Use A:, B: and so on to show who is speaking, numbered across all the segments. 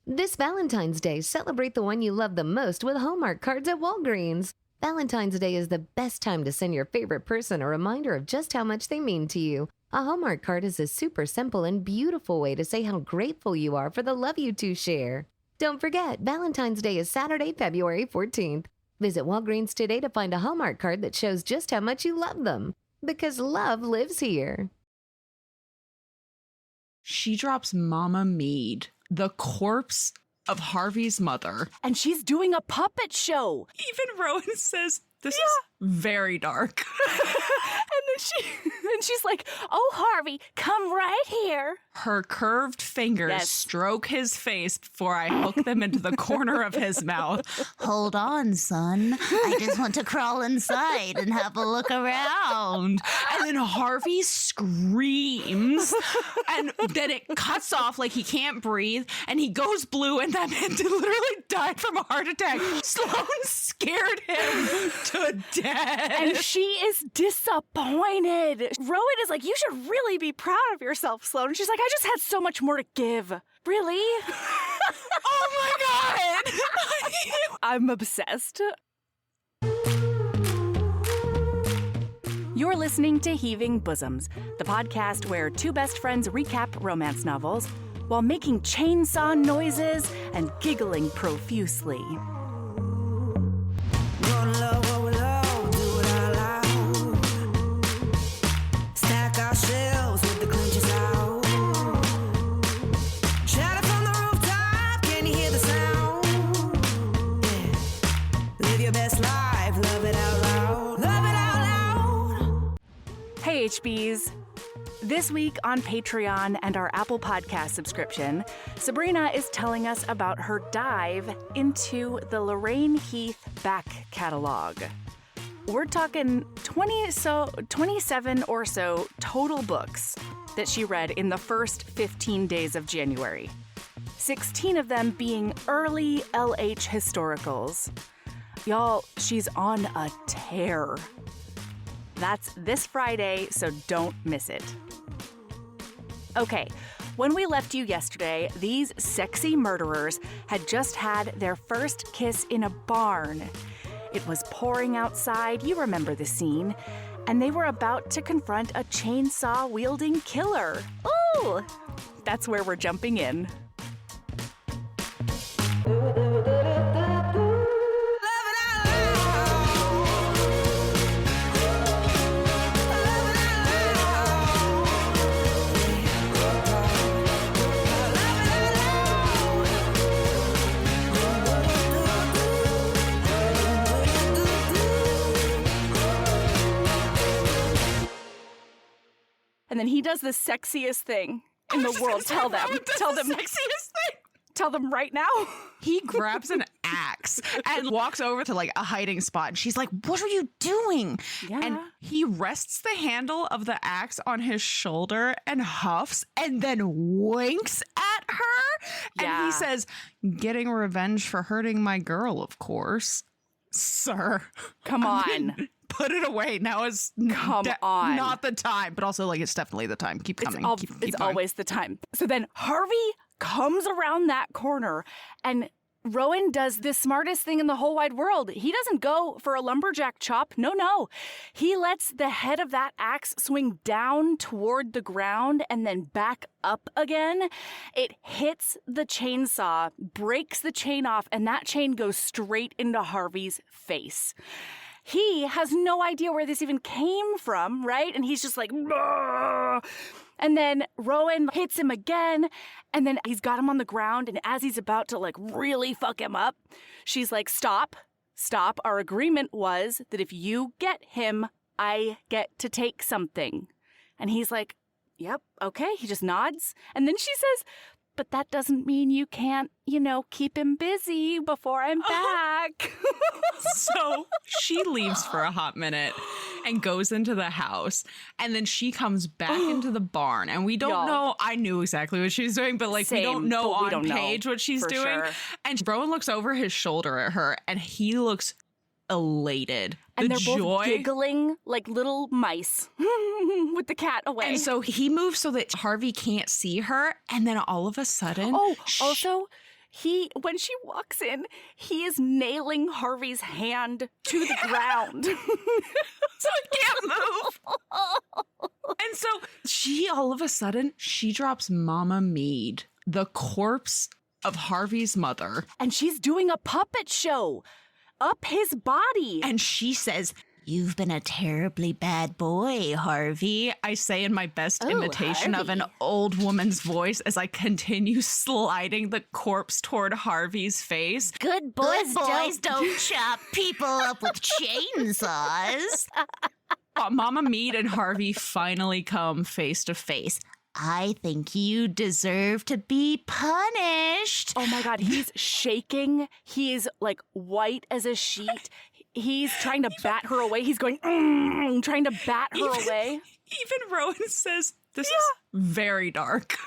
A: This Valentine's Day, celebrate the one you love the most with Hallmark cards at Walgreens. Valentine's Day is the best time to send your favorite person a reminder of just how much they mean to you. A Hallmark card is a super simple and beautiful way to say how grateful you are for the love you two share. Don't forget, Valentine's Day is Saturday, February 14th. Visit Walgreens today to find a Hallmark card that shows just how much you love them. Because love lives here.
B: She drops Mama Mead, the corpse of Harvey's mother.
C: And she's doing a puppet show.
B: Even Rowan says, this is very dark.
C: And she's like, oh, Harvey, come right here.
B: Her curved fingers stroke his face before I hook them into the corner of his mouth.
D: Hold on, son. I just want to crawl inside and have a look around.
B: And then Harvey screams, and then it cuts off like he can't breathe, and he goes blue, and that man literally died from a heart attack. Sloane scared him to death.
C: And she is disappointed. Rowan is like, you should really be proud of yourself, Sloane. She's like, I just had so much more to give. Really?
B: Oh my God.
C: I'm obsessed. You're listening to Heaving Bosoms, the podcast where two best friends recap romance novels while making chainsaw noises and giggling profusely. Hey HBs! This week on Patreon and our Apple Podcast subscription, Sabrina is telling us about her dive into the Lorraine Heath back catalog. We're talking 27 or so total books that she read in the first 15 days of January. 16 of them being early LH historicals. Y'all, she's on a tear. That's this Friday, so don't miss it. Okay, when we left you yesterday, these sexy murderers had just had their first kiss in a barn. It was pouring outside, you remember the scene, and they were about to confront a chainsaw-wielding killer. Ooh! That's where we're jumping in. And then he does the sexiest thing in the world. Tell them.
B: Sexiest thing.
C: Tell them right now.
B: He grabs an axe and walks over to like a hiding spot. And she's like, what are you doing?
C: Yeah.
B: And he rests the handle of the axe on his shoulder and huffs and then winks at her.
C: Yeah.
B: And he says, getting revenge for hurting my girl, of course. Sir.
C: Come on.
B: Put it away. Now is
C: on.
B: Not the time. But also, like, it's definitely the time. Keep coming. Keep
C: It's
B: going.
C: always the time. So then Harvey comes around that corner and Rowan does the smartest thing in the whole wide world. He doesn't go for a lumberjack chop. No. He lets the head of that axe swing down toward the ground and then back up again. It hits the chainsaw, breaks the chain off, and that chain goes straight into Harvey's face. He has no idea where this even came from, right? And he's just like, "Bah!" And then Rowan hits him again, and then he's got him on the ground, and as he's about to like really fuck him up, she's like, stop. Our agreement was that if you get him, I get to take something. And he's like, yep, okay. He just nods. And then she says, but that doesn't mean you can't, keep him busy before I'm back.
B: So she leaves for a hot minute and goes into the house. And then she comes back into the barn. And we don't know. I knew exactly what she was doing, but we don't know on page what she's doing. Sure. And Rowan looks over his shoulder at her and he looks elated.
C: And they're both giggling like little mice with the cat away.
B: And so he moves so that Harvey can't see her. And then all of a sudden...
C: also, When she walks in, he is nailing Harvey's hand to the ground.
B: So it can't move. And so she, all of a sudden, she drops Mama Mead, the corpse of Harvey's mother.
C: And she's doing a puppet show up his body.
B: And she says,
D: "You've been a terribly bad boy, Harvey."
B: I say in my best imitation of an old woman's voice as I continue sliding the corpse toward Harvey's face.
D: Good boys don't chop people up with chainsaws.
B: Mama Mead and Harvey finally come face to face.
D: "I think you deserve to be punished."
C: Oh my God, he's shaking. He is like white as a sheet. He's trying to bat her away. He's going, trying to bat her away.
B: Even Rowan says, this is very dark.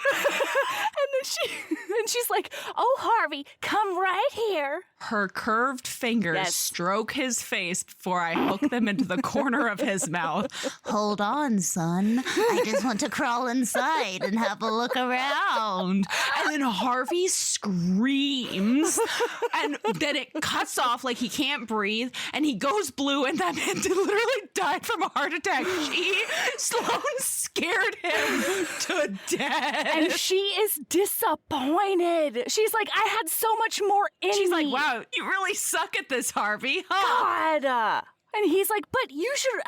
C: And she's like, "Oh, Harvey, come right here."
B: Her curved fingers stroke his face before I hook them into the corner of his mouth.
D: "Hold on, son. I just want to crawl inside and have a look around."
B: And then Harvey screams, and then it cuts off like he can't breathe, and he goes blue, and that man literally died from a heart attack. Sloan scared him to death.
C: And she is disappointed. She's like, "I had so much more in me."
B: She's like, "Wow, you really suck at this, Harvey, huh?"
C: God. And he's like, "But you should,"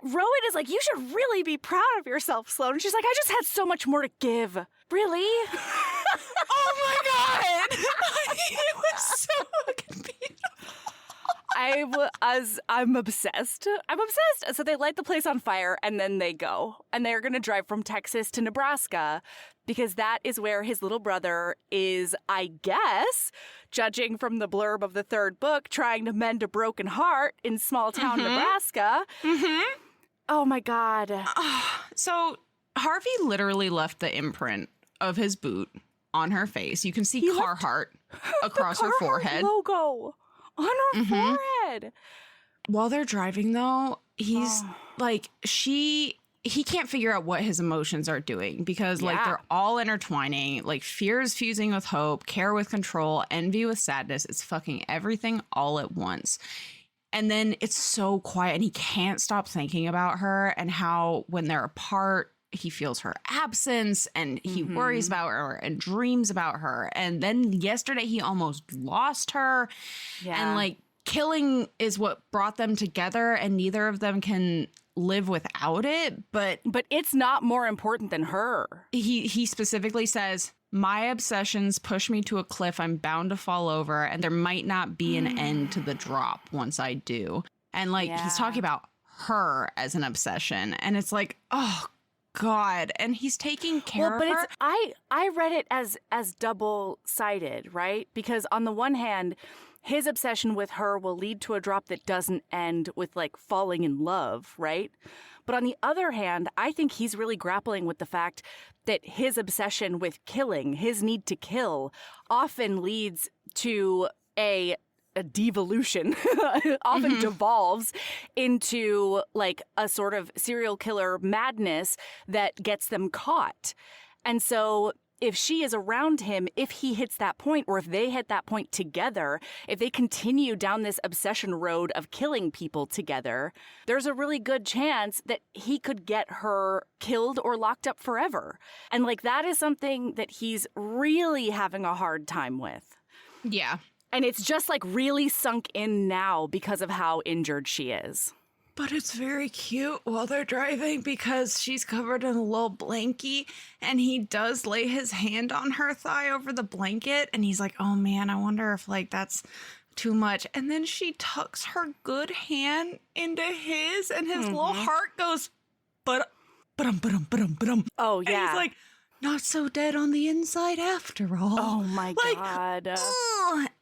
C: Rowan is like, "You should really be proud of yourself, Sloan." And she's like, "I just had so much more to give." Really?
B: Oh my God. It was so fucking beautiful.
C: I'm obsessed. I'm obsessed. So they light the place on fire and then they go. And they're going to drive from Texas to Nebraska because that is where his little brother is, I guess, judging from the blurb of the third book, trying to mend a broken heart in small town Nebraska. Oh my God.
B: So Harvey literally left the imprint of his boot on her face. You can see Carhartt across her forehead.
C: Logo on her forehead.
B: While they're driving, though, he's like, he can't figure out what his emotions are doing because, like, they're all intertwining. Like, fear is fusing with hope, care with control, envy with sadness. It's fucking everything all at once. And then it's so quiet, and he can't stop thinking about her and how when they're apart, he feels her absence and he worries about her and dreams about her. And then yesterday he almost lost her. And like killing is what brought them together and neither of them can live without it. But
C: it's not more important than her.
B: He specifically says, "My obsessions push me to a cliff I'm bound to fall over and there might not be an end to the drop once I do." And like he's talking about her as an obsession. And it's like, oh God, and he's taking care of her.
C: But I read it as double-sided, right? Because on the one hand, his obsession with her will lead to a drop that doesn't end with like falling in love, right? But on the other hand, I think he's really grappling with the fact that his obsession with killing, his need to kill, often leads to a devolution, often devolves into like a sort of serial killer madness that gets them caught. And so if she is around him, if he hits that point, or if they hit that point together, if they continue down this obsession road of killing people together, there's a really good chance that he could get her killed or locked up forever. And like that is something that he's really having a hard time with.
B: Yeah.
C: And it's just like really sunk in now because of how injured she is.
B: But it's very cute while they're driving because she's covered in a little blankie and he does lay his hand on her thigh over the blanket and he's like, "Oh man, I wonder if like that's too much." And then she tucks her good hand into his and his little heart goes, but.
C: Oh yeah.
B: And he's like, "Not so dead on the inside after all."
C: Oh my
B: like,
C: God.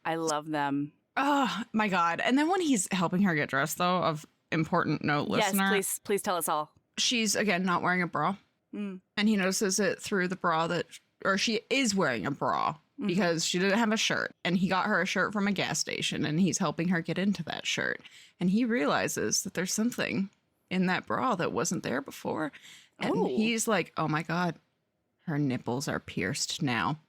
C: I love them.
B: Oh my God. And then when he's helping her get dressed, though, of important note, listener.
C: Yes, please tell us all.
B: She's, again, not wearing a bra. And he notices it through the bra or she is wearing a bra because she didn't have a shirt. And he got her a shirt from a gas station and he's helping her get into that shirt. And he realizes that there's something in that bra that wasn't there before. And he's like, "Oh my God, her nipples are pierced now."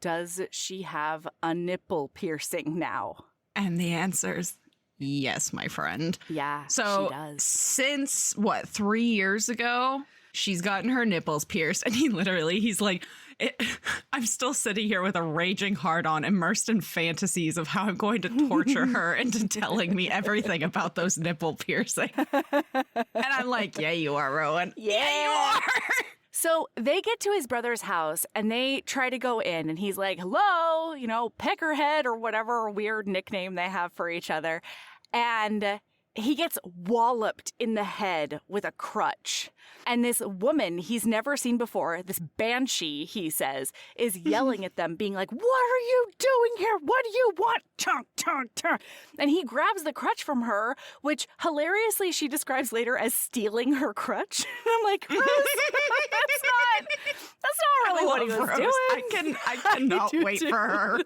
C: does she have a nipple piercing now?
B: And the answer's yes, my friend.
C: Yeah,
B: so
C: she does.
B: Since, 3 years ago, she's gotten her nipples pierced. And he's like, I'm still sitting here with a raging heart-on, immersed in fantasies of how I'm going to torture her into telling me everything about those nipple piercings. And I'm like, yeah, you are, Rowan. Yeah, you are.
C: So they get to his brother's house and they try to go in and he's like, hello, peckerhead or whatever weird nickname they have for each other. And he gets walloped in the head with a crutch. And this woman he's never seen before, this banshee, he says, is yelling at them, being like, what are you doing here? What do you want? Chunk, chunk, chunk. And he grabs the crutch from her, which hilariously she describes later as stealing her crutch. And I'm like, Rose, that's not really what he was doing.
B: I cannot wait for her.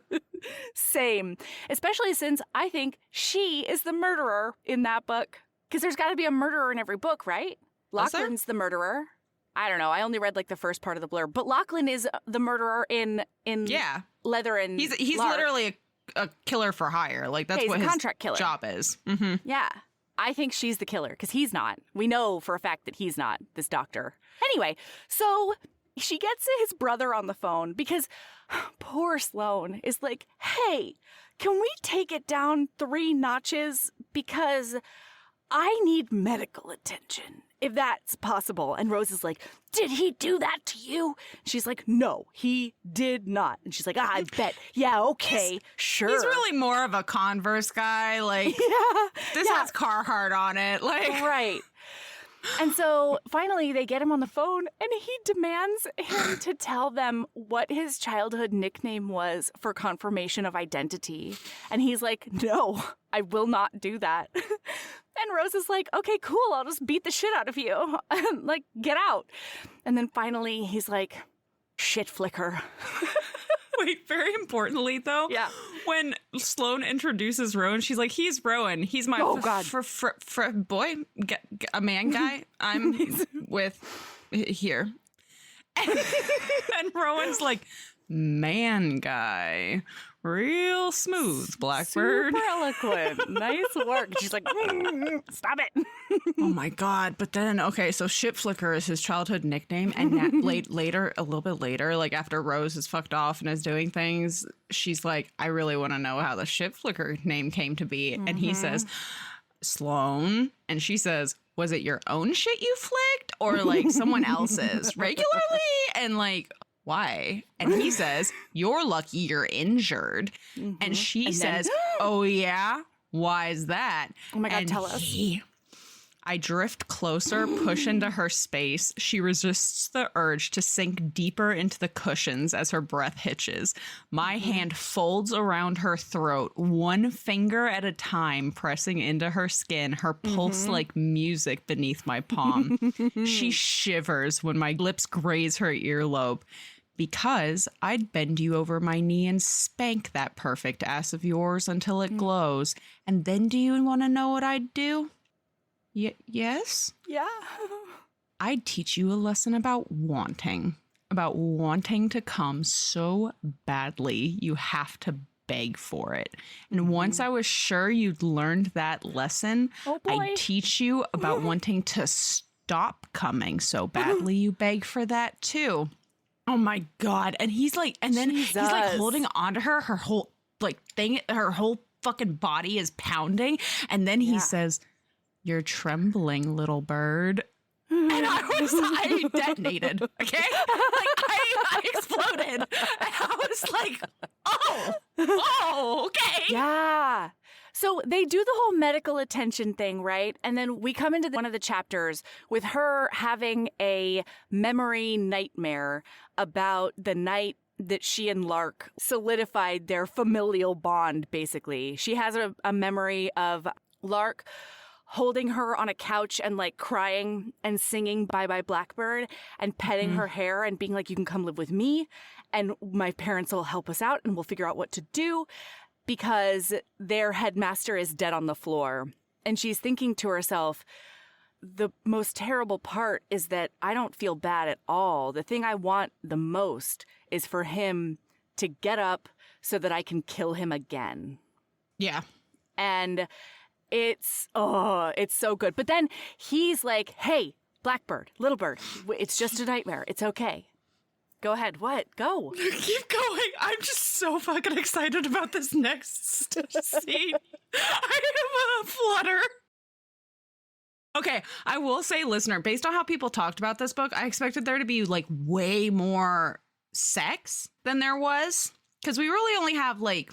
C: Same. Especially since I think she is the murderer in that book. Because there's got to be a murderer in every book, right? Lachlan's the murderer. I don't know. I only read the first part of the blurb. But Lachlan is the murderer in Leather and
B: He's
C: Lark.
B: literally a killer for hire. That's what his
C: contract killer
B: job is. Mm-hmm.
C: Yeah. I think she's the killer because he's not. We know for a fact that he's not, this doctor. Anyway, so she gets his brother on the phone because poor Sloane is like, hey, can we take it down 3 notches? Because I need medical attention, if that's possible. And Rose is like, did he do that to you? She's like, no, he did not. And she's like, I bet. Yeah, okay, sure.
B: He's really more of a Converse guy. This has Carhartt on it.
C: Right. And so finally they get him on the phone and he demands him to tell them what his childhood nickname was for confirmation of identity. And he's like, no, I will not do that. And Rose is like, okay, cool. I'll just beat the shit out of you. Get out. And then finally he's like, shit flicker.
B: Wait, very importantly, though, when Sloane introduces Rowan, she's like, he's Rowan. He's my boy, a man guy. I'm with here. And Rowan's like, man guy. Real smooth, Blackbird.
C: Super eloquent. Nice work. She's like, stop it.
B: Oh my God. But then, okay, so Shit Flicker is his childhood nickname. And a little bit later, after Rose is fucked off and is doing things, she's like, I really want to know how the Shit Flicker name came to be. Mm-hmm. And he says, Sloane. And she says, was it your own shit you flicked or someone else's regularly? And why? And he says, you're lucky you're injured. Mm-hmm. And she says, oh, yeah? Why is that?
C: Oh, my God, tell us.
B: I drift closer, push into her space. She resists the urge to sink deeper into the cushions as her breath hitches. My hand folds around her throat, one finger at a time, pressing into her skin, her pulse like music beneath my palm. She shivers when my lips graze her earlobe. Because I'd bend you over my knee and spank that perfect ass of yours until it glows. And then do you want to know what I'd do? Yes?
C: Yeah.
B: I'd teach you a lesson about wanting to come so badly you have to beg for it. And once I was sure you'd learned that lesson, I'd teach you about wanting to stop coming so badly you beg for that too. Oh my God. And he's like, and then he's holding onto her whole thing, her whole fucking body is pounding. And then he says, you're trembling, little bird. And I detonated. Okay. I exploded. And I was like, oh, okay.
C: Yeah. So they do the whole medical attention thing, right? And then we come into one of the chapters with her having a memory nightmare about the night that she and Lark solidified their familial bond, basically. She has a memory of Lark holding her on a couch and crying and singing Bye Bye Blackbird and petting her hair and being like, you can come live with me and my parents will help us out and we'll figure out what to do. Because their headmaster is dead on the floor. And she's thinking to herself, the most terrible part is that I don't feel bad at all. The thing I want the most is for him to get up so that I can kill him again.
B: Yeah.
C: And it's so good. But then he's like, hey, Blackbird, little bird, it's just a nightmare. It's okay. Go ahead. What? Go.
B: Keep going. I'm just so fucking excited about this next scene. I have a flutter. Okay, I will say, listener, based on how people talked about this book, I expected there to be like way more sex than there was. Because we really only have like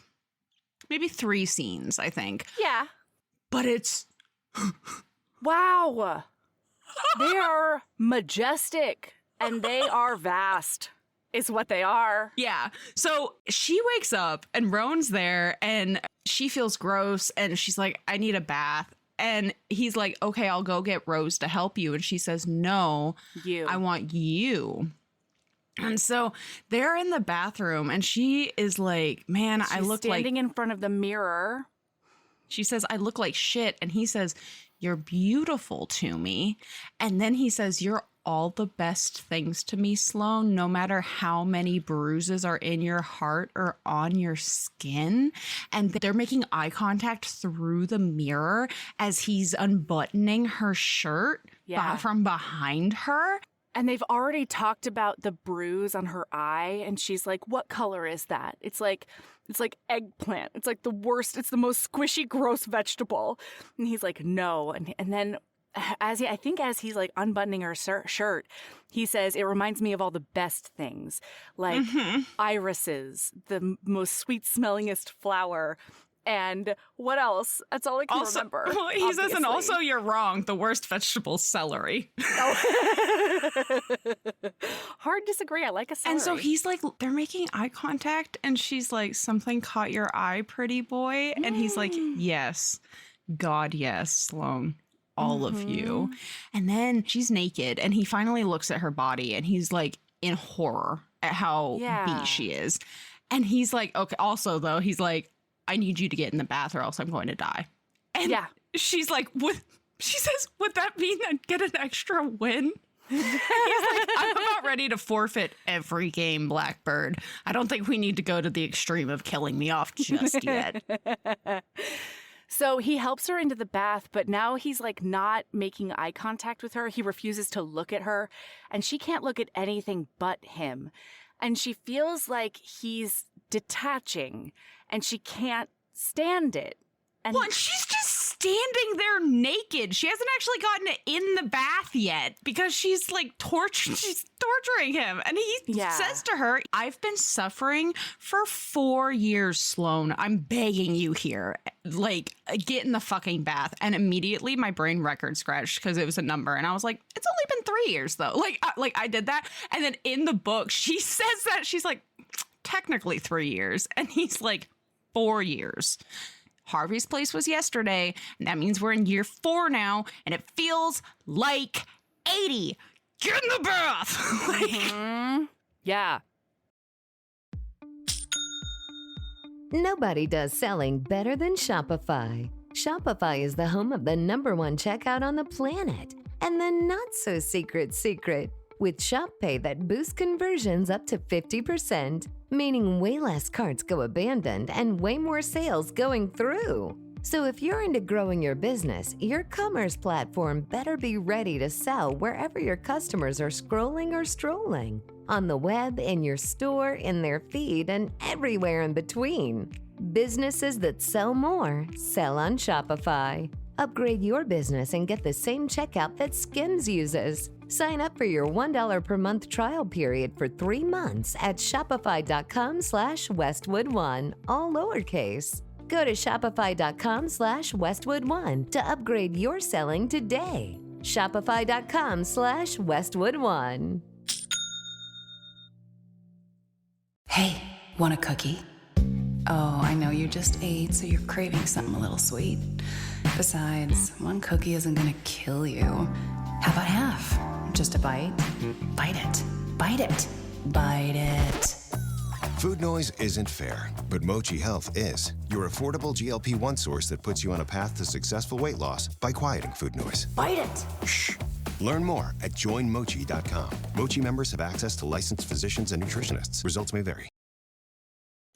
B: maybe 3 scenes, I think.
C: Yeah.
B: But it's...
C: Wow. They are majestic and they are vast, is what they are.
B: Yeah. So she wakes up and Roan's there and she feels gross and she's like, I need a bath. And he's like, okay, I'll go get Rose to help you. And she says, no, I want you. And so they're in the bathroom and she is like, man, I look like...
C: standing in front of the mirror.
B: She says, I look like shit. And he says, you're beautiful to me. And then he says, you're all the best things to me, Sloan, no matter how many bruises are in your heart or on your skin. And they're making eye contact through the mirror as he's unbuttoning her shirt from behind her.
C: And they've already talked about the bruise on her eye. And she's like, what color is that? It's like eggplant. It's like the worst. It's the most squishy, gross vegetable. And he's like, no. And then as he's like unbuttoning her shirt, he says, it reminds me of all the best things, like irises, the most sweet smellingest flower. And what else? That's all I can remember.
B: Well, he says, and also you're wrong. The worst vegetable, celery.
C: Hard disagree. I like a celery.
B: And so he's like, they're making eye contact. And she's like, something caught your eye, pretty boy. And he's like, yes, God, yes, Sloan. All of you. And then she's naked and he finally looks at her body and he's like in horror at how beat she is. And he's like, okay, also though, he's like, I need you to get in the bath or else I'm going to die. And she's like, she says, would that mean I'd get an extra win? He's like, I'm about ready to forfeit every game, Blackbird. I don't think we need to go to the extreme of killing me off just yet.
C: So he helps her into the bath, but now he's like not making eye contact with her. He refuses to look at her and she can't look at anything but him. And she feels like he's detaching and she can't stand it. And
B: well, she's just standing there naked. She hasn't actually gotten in the bath yet because she's like she's torturing him. And he says to her, I've been suffering for 4 years, Sloan. I'm begging you here. Like, get in the fucking bath. And immediately my brain record scratched because it was a number. And I was like, it's only been 3 years, though. Like I did that. And then in the book, she says that. She's like, technically 3 years. And he's like, 4 years. Harvey's place was yesterday, and that means we're in year 4 now, and it feels like 80. Get in the bath!
C: Yeah.
A: Nobody does selling better than Shopify. Shopify is the home of the #1 checkout on the planet. And the not-so-secret secret, with Shop Pay that boosts conversions up to 50%, meaning way less carts go abandoned and way more sales going through. So if you're into growing your business, your commerce platform better be ready to sell wherever your customers are scrolling or strolling. On the web, in your store, in their feed, and everywhere in between. Businesses that sell more, sell on Shopify. Upgrade your business and get the same checkout that Skims uses. Sign up for your $1 per month trial period for 3 months at shopify.com/Westwood1, all lowercase. Go to shopify.com/Westwood1 to upgrade your selling today. Shopify.com/Westwood1.
E: Hey, want a cookie? Oh, I know you just ate, so you're craving something a little sweet. Besides, one cookie isn't gonna kill you. How about half? Just a bite? Bite it. Bite it. Bite it.
F: Food noise isn't fair, but Mochi Health is. Your affordable GLP-1 source that puts you on a path to successful weight loss by quieting food noise.
E: Bite it.
F: Shh. Learn more at joinmochi.com. Mochi members have access to licensed physicians and nutritionists. Results may vary.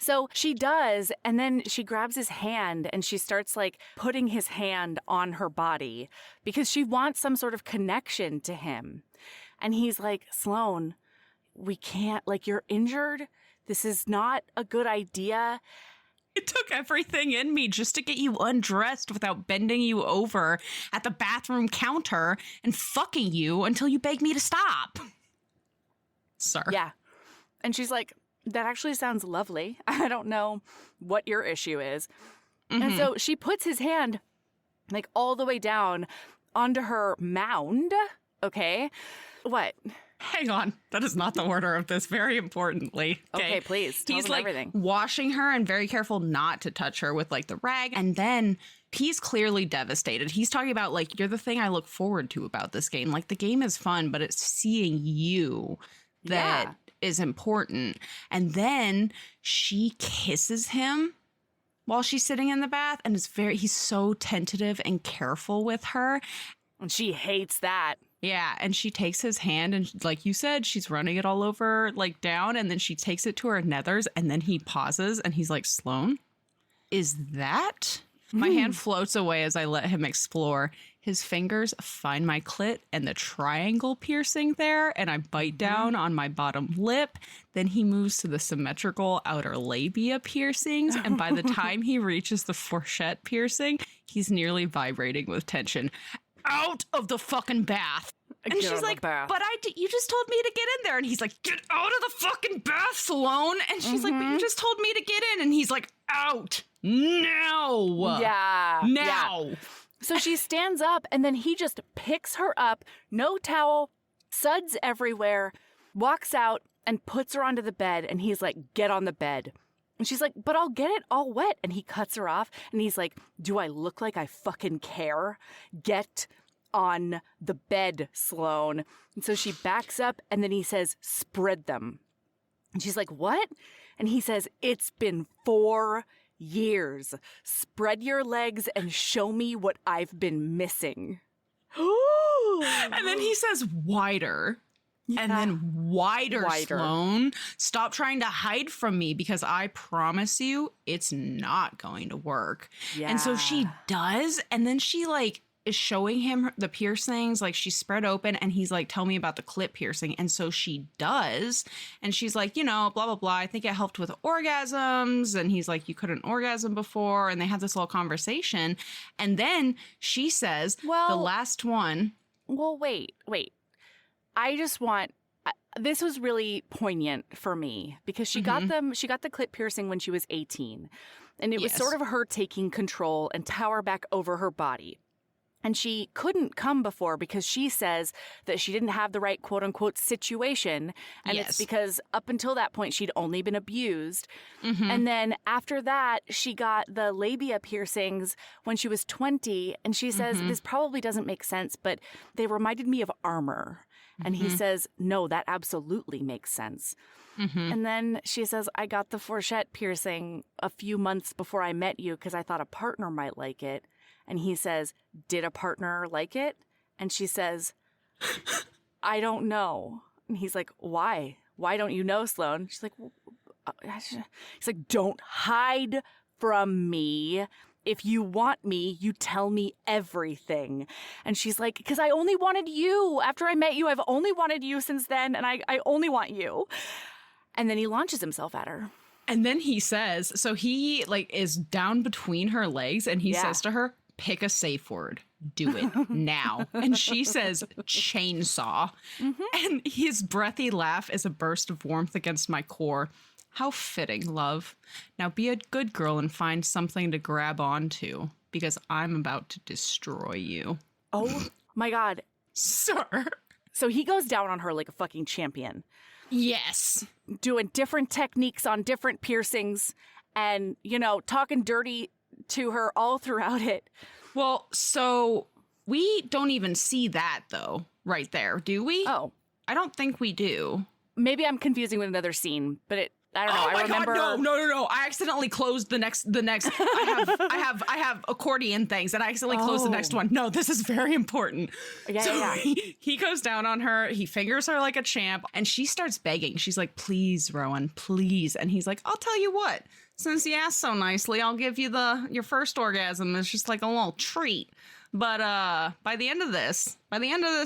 C: So she does, and then she grabs his hand and she starts like putting his hand on her body because she wants some sort of connection to him. And he's like, Sloan, we can't, like, you're injured. This is not a good idea.
B: It took everything in me just to get you undressed without bending you over at the bathroom counter and fucking you until you begged me to stop. Sir.
C: Yeah. And she's like, that actually sounds lovely. I don't know what your issue is. Mm-hmm. And so she puts his hand like all the way down onto her mound. Okay. What?
B: Hang on. That is not the order of this, very importantly.
C: Okay, please. Tell
B: He's
C: me
B: like
C: everything.
B: washing her and very careful not to touch her with like the rag. And then he's clearly devastated. He's talking about like, you're the thing I look forward to about this game. Like the game is fun, but it's seeing you that is important. And then she kisses him while she's sitting in the bath. And he's so tentative and careful with her.
C: And she hates that.
B: Yeah, and she takes his hand and like you said, she's running it all over like down and then she takes it to her nethers and then he pauses and he's like, Sloan, is that? My hand floats away as I let him explore. His fingers find my clit and the triangle piercing there and I bite down on my bottom lip. Then he moves to the symmetrical outer labia piercings and by the time he reaches the fourchette piercing, he's nearly vibrating with tension. Out of the fucking bath. And she's like, but you just told me to get in there. And he's like, get out of the fucking bath, Sloan. And she's like, but you just told me to get in. And he's like, out now.
C: Yeah.
B: Now.
C: Yeah. So she stands up and then he just picks her up, no towel, suds everywhere, walks out and puts her onto the bed. And he's like, get on the bed. And she's like, but I'll get it all wet. And he cuts her off and he's like, do I look like I fucking care? Get on the bed, Sloan. And so she backs up and then he says, spread them. And she's like, what? And he says, it's been 4 years. Spread your legs and show me what I've been missing.
B: And then he says, wider. Yeah. And then wider, Sloan. Stop trying to hide from me because I promise you it's not going to work. Yeah. And so she does. And then she like is showing him the piercings, like she's spread open and he's like, tell me about the clit piercing. And so she does. And she's like, you know, blah, blah, blah. I think it helped with orgasms. And he's like, you couldn't orgasm before. And they had this little conversation. And then she says, the last one.
C: Well, wait. I just want, this was really poignant for me because she got the clit piercing when she was 18. And it was sort of her taking control and power back over her body. And she couldn't come before because she says that she didn't have the right quote unquote situation. And it's because up until that point, she'd only been abused. And then after that, she got the labia piercings when she was 20. And she says, this probably doesn't make sense, but they reminded me of armor. And he says, no, that absolutely makes sense. And then she says, I got the fourchette piercing a few months before I met you because I thought a partner might like it. And he says, did a partner like it? And she says, I don't know. And he's like, why? Why don't you know, Sloan? She's like, he's like, don't hide from me. If you want me, you tell me everything. And she's like, because I only wanted you. After I met you, I've only wanted you since then. And I only want you. And then he launches himself at her.
B: And then he says, so he like is down between her legs and he says to her, pick a safe word. Do it now. And she says chainsaw. And his breathy laugh is a burst of warmth against my core. How fitting, love. Now be a good girl and find something to grab onto because I'm about to destroy you.
C: Oh my God.
B: Sir.
C: So he goes down on her like a fucking champion.
B: Yes.
C: Doing different techniques on different piercings and, you know, talking dirty to her all throughout it.
B: Well, so we don't even see that, though, right there, do we?
C: Oh.
B: I don't think we do.
C: Maybe I'm confusing with another scene, but I don't know.
B: Oh my
C: I remember.
B: God, no. I accidentally closed the next. I have accordion things, and I accidentally closed the next one. No, this is very important.
C: Yeah.
B: He goes down on her. He fingers her like a champ, and she starts begging. She's like, "Please, Rowan, please." And he's like, "I'll tell you what. Since you asked so nicely, I'll give you your first orgasm. It's just like a little treat. But by the end of this,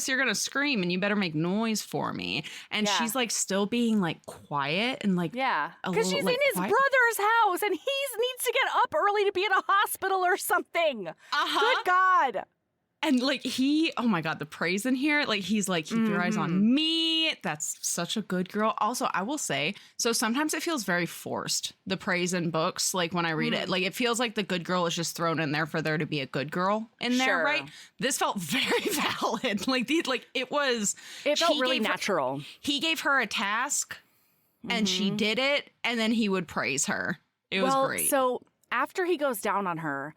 B: you're going to scream and you better make noise for me." And she's like still being like quiet and like,
C: because she's in his brother's house and he needs to get up early to be in a hospital or something. Good God.
B: And like oh my God, the praise in here, like he's like, "Keep your eyes on me. That's such a good girl." Also, I will say, so sometimes it feels very forced, the praise in books. Like when I read it, like it feels like the good girl is just thrown in there for there to be a good girl in there, right? This felt very valid. It felt really natural. He gave her a task and she did it, and then he would praise her. It was great.
C: So after he goes down on her,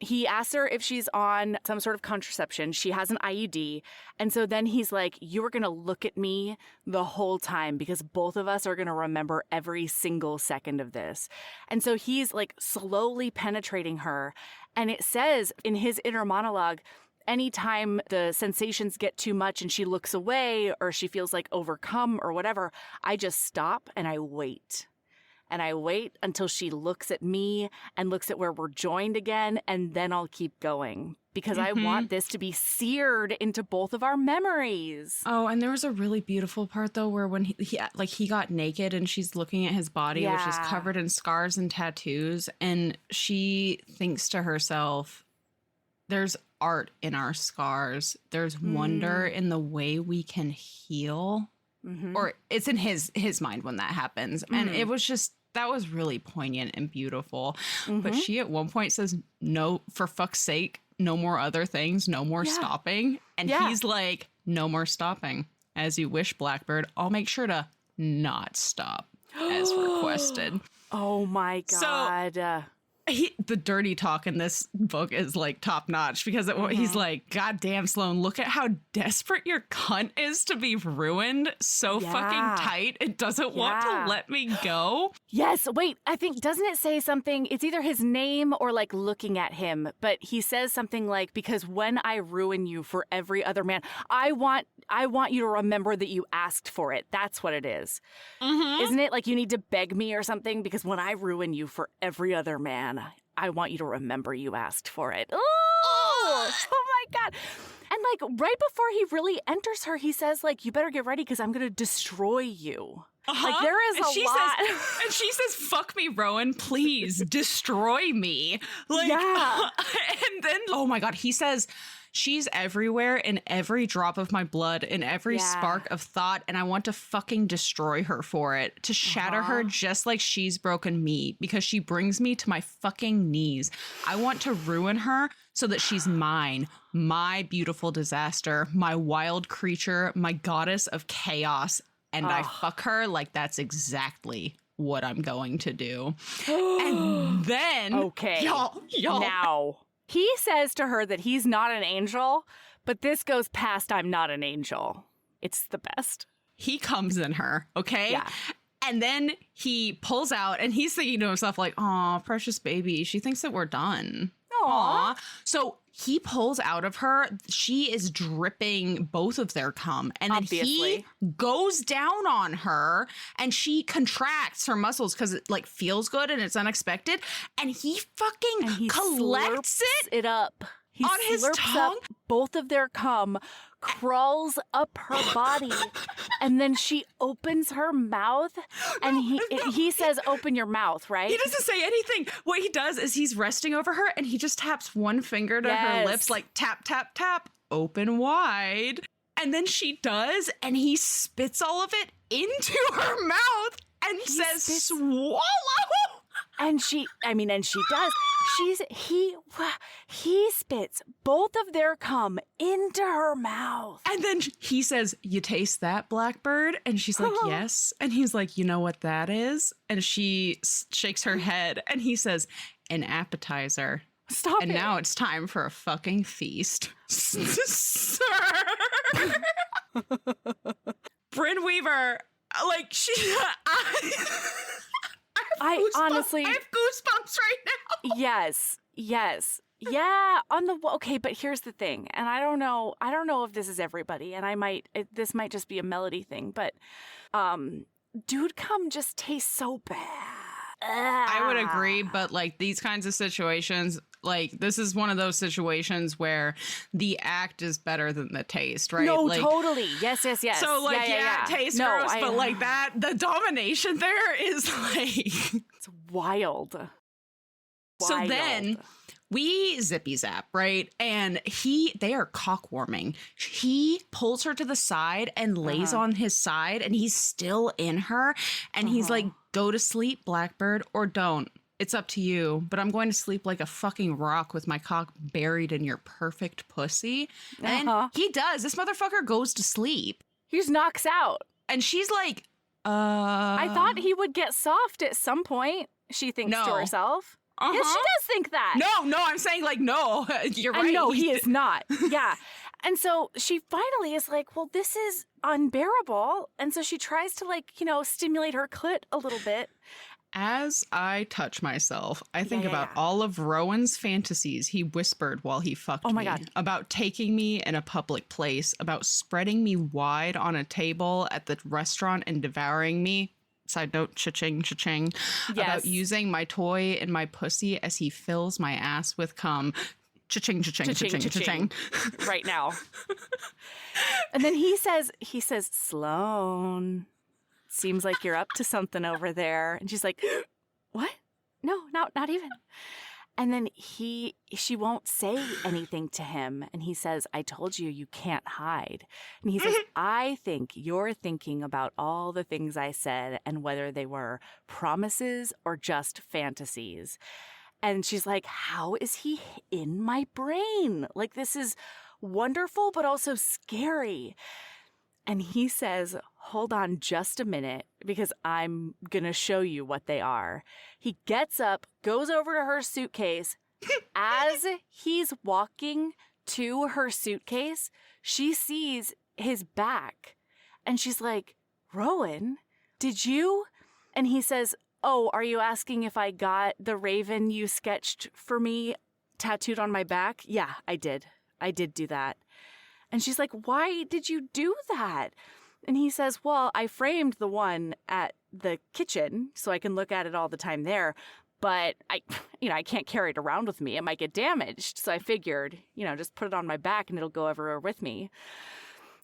C: he asks her if she's on some sort of contraception. She has an IUD. And so then he's like, "You are going to look at me the whole time because both of us are going to remember every single second of this." And so he's like slowly penetrating her. And it says in his inner monologue, anytime the sensations get too much and she looks away or she feels like overcome or whatever, I just stop and I wait. And I wait until she looks at me and looks at where we're joined again, and then I'll keep going because I want this to be seared into both of our memories.
B: Oh, and there was a really beautiful part though where when he got naked and she's looking at his body, which is covered in scars and tattoos, and she thinks to herself, "There's art in our scars. There's wonder in the way we can heal." Or it's in his mind when that happens. And it was just, that was really poignant and beautiful. But she at one point says, "No, for fuck's sake, no more other things, no more stopping." And he's like, "No more stopping. As you wish, Blackbird. I'll make sure to not stop as requested."
C: Oh my God.
B: So, the dirty talk in this book is like top notch because he's like, "God damn, Sloane, look at how desperate your cunt is to be ruined so fucking tight. It doesn't want to let me go."
C: Yes. Wait, I think, doesn't it say something? It's either his name or like looking at him, but he says something like, "Because when I ruin you for every other man, I want you to remember that you asked for it." That's what it is. Isn't it like you need to beg me or something? Because when I ruin you for every other man, I want you to remember you asked for it. Oh my God. And like right before he really enters her, he says like, "You better get ready because I'm going to destroy you." Like there is a lot.
B: And she says, "Fuck me, Rowan, please destroy me." Like, and then, oh my God, he says, "She's everywhere in every drop of my blood, in every spark of thought, and I want to fucking destroy her for it, to shatter her just like she's broken me, because she brings me to my fucking knees. I want to ruin her so that she's mine, my beautiful disaster, my wild creature, my goddess of chaos, and I fuck her like that's exactly what I'm going to do." And then, y'all.
C: Now, he says to her that he's not an angel, but this goes past "I'm not an angel." It's the best.
B: He comes in her, okay? Yeah. And then he pulls out and he's thinking to himself like, "Aw, precious baby. She thinks that we're done." Aw. So he pulls out of her. She is dripping both of their cum. And then he goes down on her and she contracts her muscles because it like feels good and it's unexpected. And he fucking collects it
C: up. He
B: on his tongue.
C: Up both of their cum, crawls up her body, and then she opens her mouth, and he says, "Open your mouth," right?
B: He doesn't say anything. What he does is he's resting over her, and he just taps one finger to her lips, like tap, tap, tap, open wide. And then she does, and he spits all of it into her mouth and says, "Swallow."
C: And she does. He spits both of their cum into her mouth.
B: And then he says, "You taste that, Blackbird?" And she's like, "Yes." And he's like, "You know what that is?" And she shakes her head. And he says, "An appetizer."
C: Stop
B: and
C: it.
B: Now it's time for a fucking feast. Sir. Brynn Weaver, Like,
C: I honestly,
B: I have goosebumps right now.
C: Yes. Yeah, okay, but here's the thing. And I don't know if this is everybody, and this might just be a Melody thing, but dude cum just tastes so bad.
B: I would agree, but like these kinds of situations, like this is one of those situations where the act is better than the taste, right?
C: No,
B: like,
C: totally. Yes.
B: So like, yeah, it tastes gross, but like the domination there is like
C: it's wild.
B: So then we zippy zap, right? And they are cock warming. He pulls her to the side and lays on his side, and he's still in her. And he's like, go to sleep, Blackbird, or don't. It's up to you. But I'm going to sleep like a fucking rock with my cock buried in your perfect pussy. And he does. This motherfucker goes to sleep.
C: He just knocks out.
B: And she's like,
C: I thought he would get soft at some point, she thinks to herself. Yes, she does think that.
B: No, I'm saying like, no, you're right.
C: No, he is not. Yeah. And so she finally is like, well, this is unbearable. And so she tries to like, stimulate her clit a little bit.
B: As I touch myself, I think about all of Rowan's fantasies he whispered while he fucked me.
C: Oh my God.
B: About taking me in a public place, about spreading me wide on a table at the restaurant and devouring me. Side note, cha-ching, cha-ching.
C: Yes.
B: About using my toy in my pussy as he fills my ass with cum. Cha-ching, cha-ching, cha-ching, cha-ching.
C: Right now. And then he says, Sloan, seems like you're up to something over there. And she's like, what? No, not even. And then she won't say anything to him. And he says, I told you can't hide. And he says, I think you're thinking about all the things I said and whether they were promises or just fantasies. And she's like, how is he in my brain? Like, this is wonderful, but also scary. And he says, hold on just a minute, because I'm going to show you what they are. He gets up, goes over to her suitcase. As he's walking to her suitcase, she sees his back. And she's like, Rowan, did you? And he says, oh, are you asking if I got the raven you sketched for me tattooed on my back? Yeah, I did. I did do that. And she's like, why did you do that? And he says, well, I framed the one at the kitchen so I can look at it all the time there. But I can't carry it around with me. It might get damaged. So I figured, just put it on my back and it'll go everywhere with me.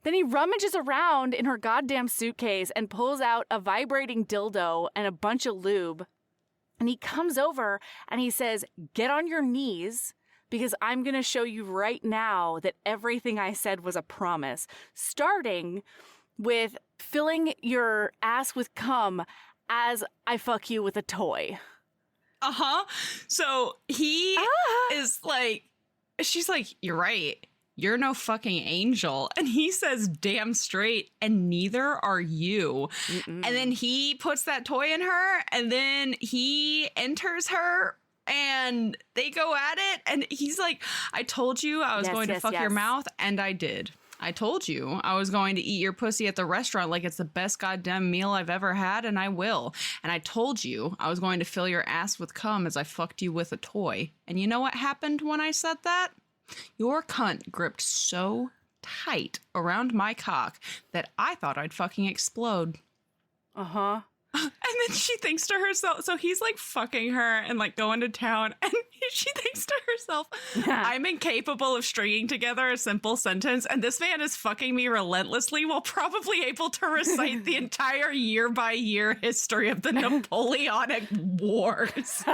C: Then he rummages around in her goddamn suitcase and pulls out a vibrating dildo and a bunch of lube. And he comes over and he says, get on your knees, because I'm going to show you right now that everything I said was a promise, starting with filling your ass with cum as I fuck you with a toy.
B: So he is like, she's like, you're right. You're no fucking angel. And he says, damn straight, and neither are you. And then he puts that toy in her, and then he enters her, and they go at it. And he's like, I told you I was going to fuck your mouth, and I did. I told you I was going to eat your pussy at the restaurant like it's the best goddamn meal I've ever had, and I will. And I told you I was going to fill your ass with cum as I fucked you with a toy. And you know what happened when I said that? Your cunt gripped so tight around my cock that I thought I'd fucking explode. And then she thinks to herself, so he's like fucking her and like going to town, and she thinks to herself, I'm incapable of stringing together a simple sentence, and this man is fucking me relentlessly while probably able to recite the entire year-by-year history of the Napoleonic Wars.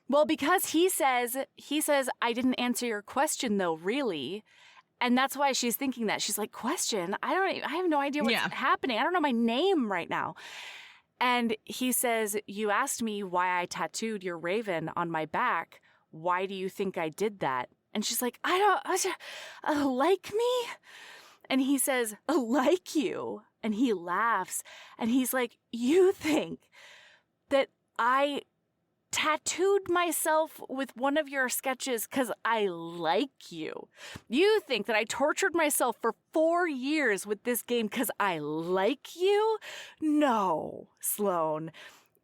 C: Well, because he says, I didn't answer your question though, really. And that's why she's thinking that. She's like, question? I have no idea what's happening. I don't know my name right now. And he says, you asked me why I tattooed your raven on my back. Why do you think I did that? And she's like, like me? And he says, like you. And he laughs. And he's like, you think that I tattooed myself with one of your sketches because I like you. You think that I tortured myself for 4 years with this game because I like you? No, Sloan.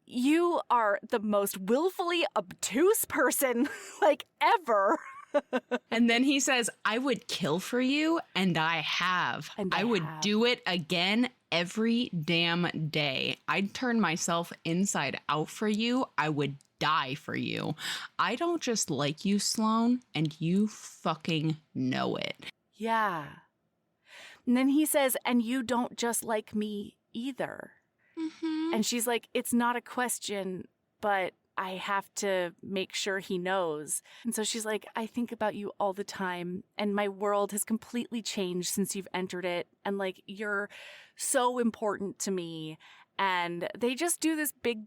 C: You are the most willfully obtuse person ever.
B: And then he says, I would kill for you, and I have. I would do it again every damn day. I'd turn myself inside out for you. I would die for you. I don't just like you, Sloan, and you fucking know it.
C: Yeah. And then he says, and you don't just like me either. Mm-hmm. And she's like, it's not a question, but I have to make sure he knows. And so she's like, I think about you all the time, and my world has completely changed since you've entered it. And you're so important to me. And they just do this big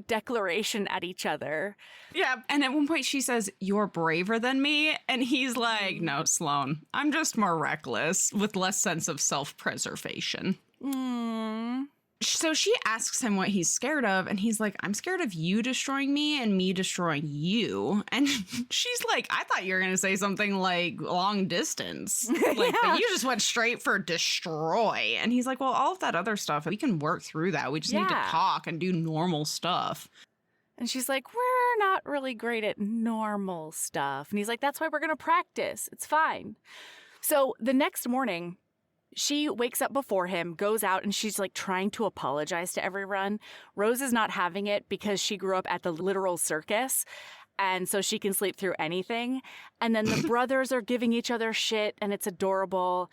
C: declaration at each other.
B: Yeah. And at one point she says, you're braver than me. And he's like, no, Sloan, I'm just more reckless with less sense of self-preservation. So she asks him what he's scared of, and he's like, I'm scared of you destroying me and me destroying you. And she's like, I thought you were going to say something like long distance. But you just went straight for destroy. And he's like, well, all of that other stuff, we can work through that. We just need to talk and do normal stuff.
C: And she's like, we're not really great at normal stuff. And he's like, that's why we're going to practice. It's fine. So the next morning, she wakes up before him, goes out, and she's trying to apologize to everyone. Rose is not having it because she grew up at the literal circus, and so she can sleep through anything. And then the brothers are giving each other shit, and it's adorable.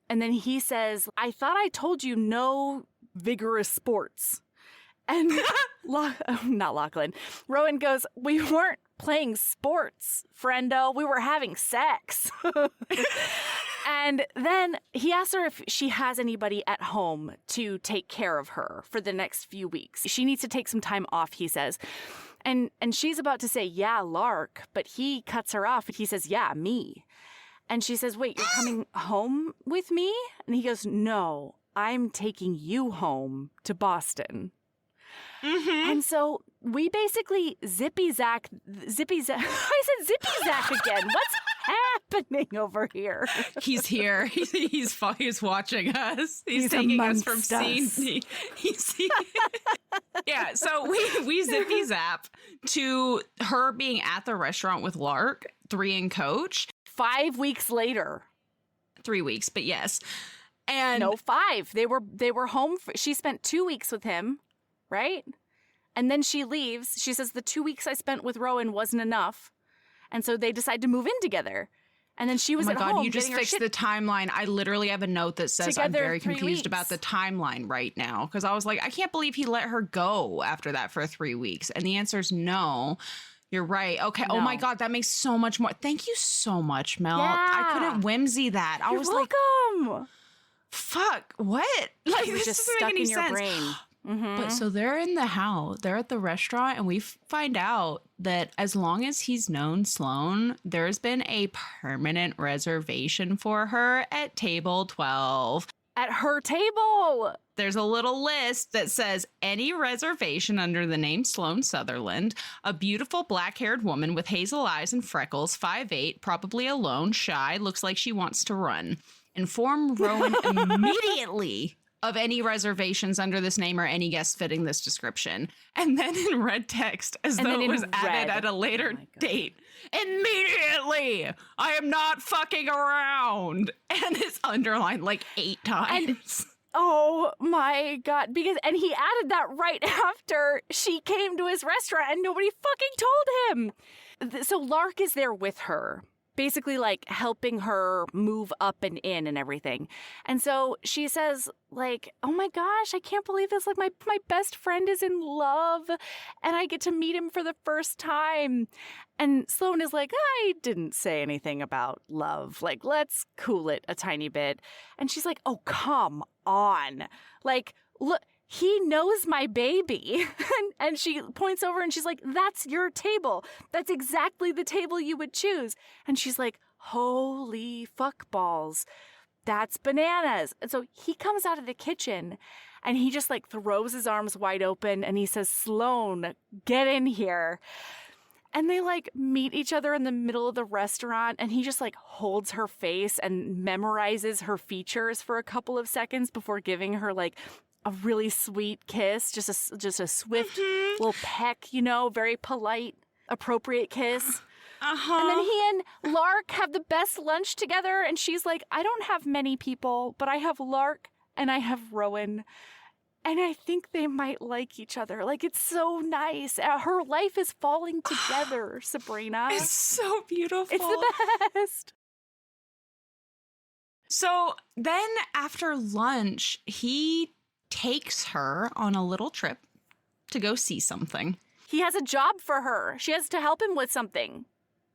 C: And then he says, I thought I told you no vigorous sports. And not Lachlan. Rowan goes, we weren't playing sports, friendo. We were having sex. And then he asks her if she has anybody at home to take care of her for the next few weeks. She needs to take some time off, he says. And she's about to say, yeah, Lark, but he cuts her off and he says, yeah, me. And she says, wait, you're coming home with me? And he goes, no, I'm taking you home to Boston. Mm-hmm. And so we basically Zippy Zac. I said Zippy Zac again. What's happening over here?
B: He's here. He's watching us. He's taking us from scene. Yeah. So we Zippy Zap to her being at the restaurant with Lark, 3 and Coach.
C: 5 weeks later.
B: 3 weeks, but yes. And
C: no, 5. They were home. She spent 2 weeks with him. Right? And then she leaves. She says the 2 weeks I spent with Rowan wasn't enough. And so they decide to move in together. And then she was at home. Oh my God, you just fixed
B: the timeline. I literally have a note that says I'm very confused about the timeline right now. Because I was like, I can't believe he let her go after that for 3 weeks. And the answer is no. You're right. Okay. No. Oh my God, that makes so much more. Thank you so much, Mel. Yeah. I couldn't whimsy that. I was
C: welcome.
B: Like, fuck, what? Like,
C: this just stuck in your brain.
B: Mm-hmm. But so they're in the house, they're at the restaurant, and we find out that as long as he's known Sloan, there's been a permanent reservation for her at table 12.
C: At her table!
B: There's a little list that says any reservation under the name Sloan Sutherland, a beautiful black-haired woman with hazel eyes and freckles, 5'8", probably alone, shy, looks like she wants to run. Inform Rowan immediately of any reservations under this name or any guests fitting this description. And then in red text, as though it was added at a later date. Immediately, I am not fucking around. And it's underlined 8 times.
C: Oh my God. And he added that right after she came to his restaurant and nobody fucking told him. So Lark is there with her, basically helping her move up and in and everything. And so she says oh my gosh, I can't believe this. My best friend is in love and I get to meet him for the first time. And Sloan is like, I didn't say anything about love. Let's cool it a tiny bit. And she's like, oh, come on. Look, he knows my baby. And she points over and she's like, that's your table. That's exactly the table you would choose. And she's like, holy fuck balls. That's bananas. And so he comes out of the kitchen And he just like throws his arms wide open and he says, Sloane, get in here. And they like meet each other in the middle of the restaurant and he just like holds her face and memorizes her features for a couple of seconds before giving her like a really sweet kiss, just a swift little peck, you know, very polite, appropriate kiss. And then he and Lark have the best lunch together and she's like, I don't have many people, but I have Lark and I have Rowan. And I think they might like each other. Like, it's so nice. Her life is falling together, Sabrina.
B: It's so beautiful.
C: It's the best.
B: So then after lunch, he takes her on a little trip to go see something.
C: He has a job for her. She has to help him with something.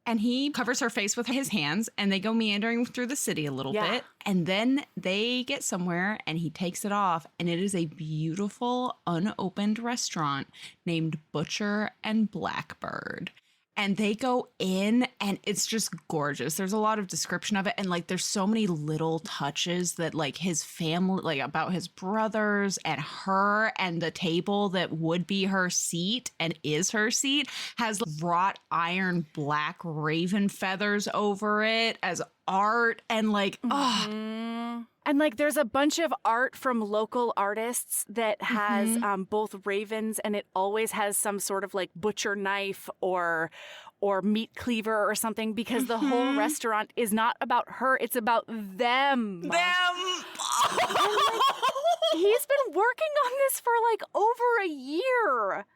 B: And he covers her face with his hands and they go meandering through the city a little bit. And then they get somewhere and he takes it off. And it is a beautiful, unopened restaurant named Butcher and Blackbird. And they go in and it's just gorgeous. There's a lot of description of it. And like, there's so many little touches that like his family, like about his brothers and her and the table that would be her seat and is her seat has wrought iron black raven feathers over it as art and like,
C: And like there's a bunch of art from local artists that has both ravens and it always has some sort of like butcher knife or meat cleaver or something because the whole restaurant is not about her, it's about them.
B: Them!
C: And, like, he's been working on this for like over a year.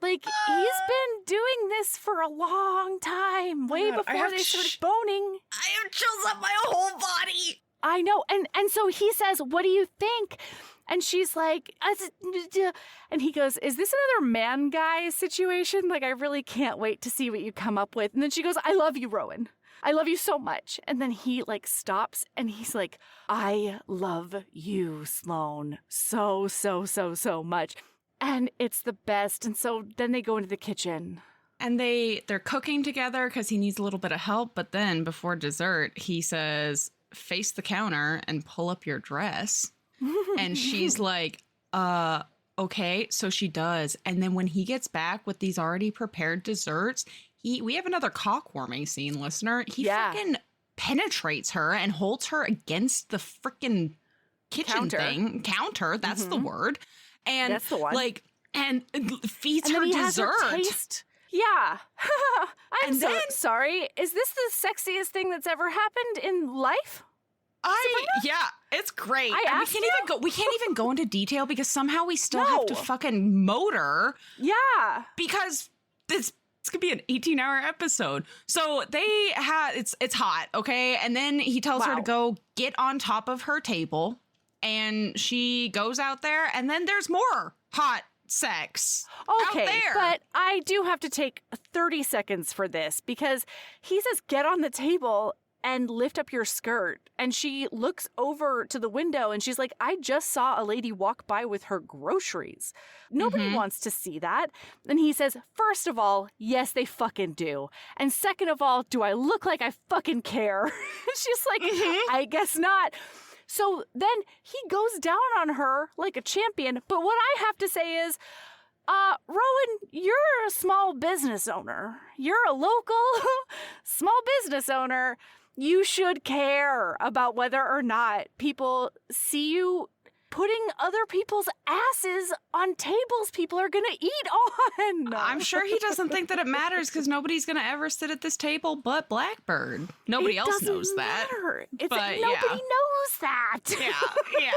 C: Like, he's been doing this for a long time, way before they started boning.
B: I have chills up my whole body.
C: I know. And so he says, what do you think? And she's like, and he goes, is this another man guy situation? Like, I really can't wait to see what you come up with. And then she goes, I love you, Rowan. I love you so much. And then he like stops and he's like, I love you, Sloane, so, so, so, so much. And it's the best. And so then they go into the kitchen.
B: And they're cooking together because he needs a little bit of help. But then before dessert, he says, face the counter and pull up your dress. And she's like, okay. So she does. And then when he gets back with these already prepared desserts, we have another cock-warming scene, listener. He fucking penetrates her and holds her against the freaking kitchen counter. That's the word. And
C: that's the one.
B: Like, and feeds
C: and
B: her
C: then he
B: dessert.
C: Has her taste. Yeah. I'm
B: then,
C: sorry. Is this the sexiest thing that's ever happened in life?
B: Yeah, it's great.
C: We
B: can't even go into detail because somehow we still have to fucking motor.
C: Yeah.
B: Because it's gonna be an 18-hour episode. So it's hot, okay? And then he tells her to go get on top of her table. And she goes out there, and then there's more hot sex out there.
C: But I do have to take 30 seconds for this because he says, get on the table and lift up your skirt. And she looks over to the window and she's like, I just saw a lady walk by with her groceries. Nobody wants to see that. And he says, first of all, yes, they fucking do. And second of all, do I look like I fucking care? She's like, I guess not. So then he goes down on her like a champion. But what I have to say is, Rowan, you're a small business owner. You're a local small business owner. You should care about whether or not people see you putting other people's asses on tables people are going to eat on.
B: I'm sure he doesn't think that it matters because nobody's going to ever sit at this table but Blackbird. Nobody else knows that.
C: Nobody knows that.
B: Yeah.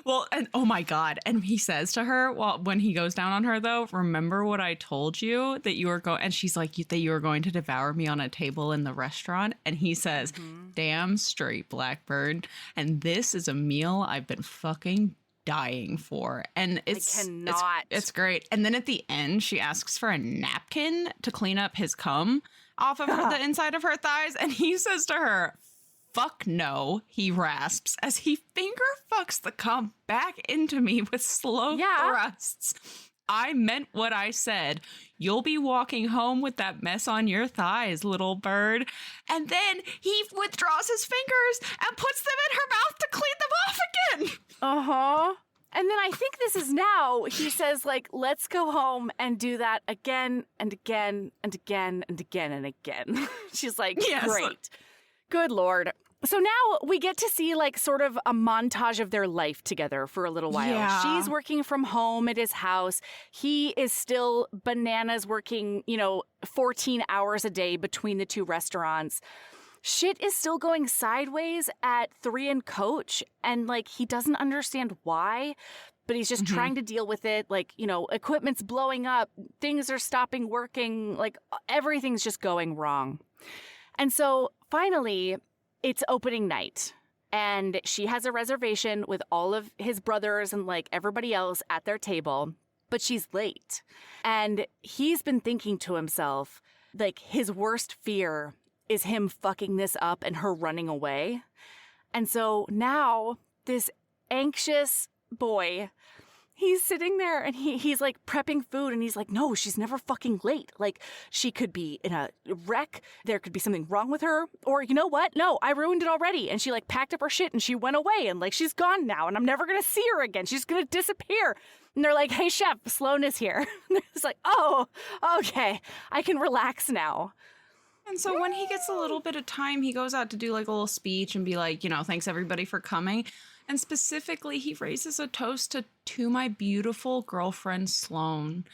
B: Well, and oh my God. And he says to her, when he goes down on her though, remember what I told you that you were going, and she's like, that you were going to devour me on a table in the restaurant. And he says, damn straight, Blackbird. And this is a meal I've been fucking dying for. And it's great. And then at the end, she asks for a napkin to clean up his cum off of the inside of her thighs. And he says to her, fuck no, he rasps as he finger fucks the cum back into me with slow thrusts. I meant what I said. You'll be walking home with that mess on your thighs, little bird. And then he withdraws his fingers and puts them in her mouth to clean them off again.
C: And then I think this is now, he says, like, let's go home and do that again and again and again and again and again. She's like,
B: yes.
C: Great. Good Lord. So now we get to see like sort of a montage of their life together for a little while.
B: Yeah.
C: She's working from home at his house. He is still bananas working, 14 hours a day between the two restaurants. Shit is still going sideways at 3 and Coach, and like he doesn't understand why, but he's just trying to deal with it. Like, equipment's blowing up, things are stopping working, like everything's just going wrong. And so finally, it's opening night, and she has a reservation with all of his brothers and like everybody else at their table, but she's late. And he's been thinking to himself, like, his worst fear is him fucking this up and her running away. And so now this anxious boy, he's sitting there and he's like prepping food, and he's like, no, she's never fucking late. Like, she could be in a wreck. There could be something wrong with her. Or you know what? No, I ruined it already. And she like packed up her shit and she went away, and like she's gone now and I'm never going to see her again. She's going to disappear. And they're like, hey, chef, Sloan is here. And it's like, oh, okay, I can relax now.
B: And so when he gets a little bit of time, he goes out to do like a little speech and be like, thanks everybody for coming. And specifically, he raises a toast to my beautiful girlfriend, Sloan.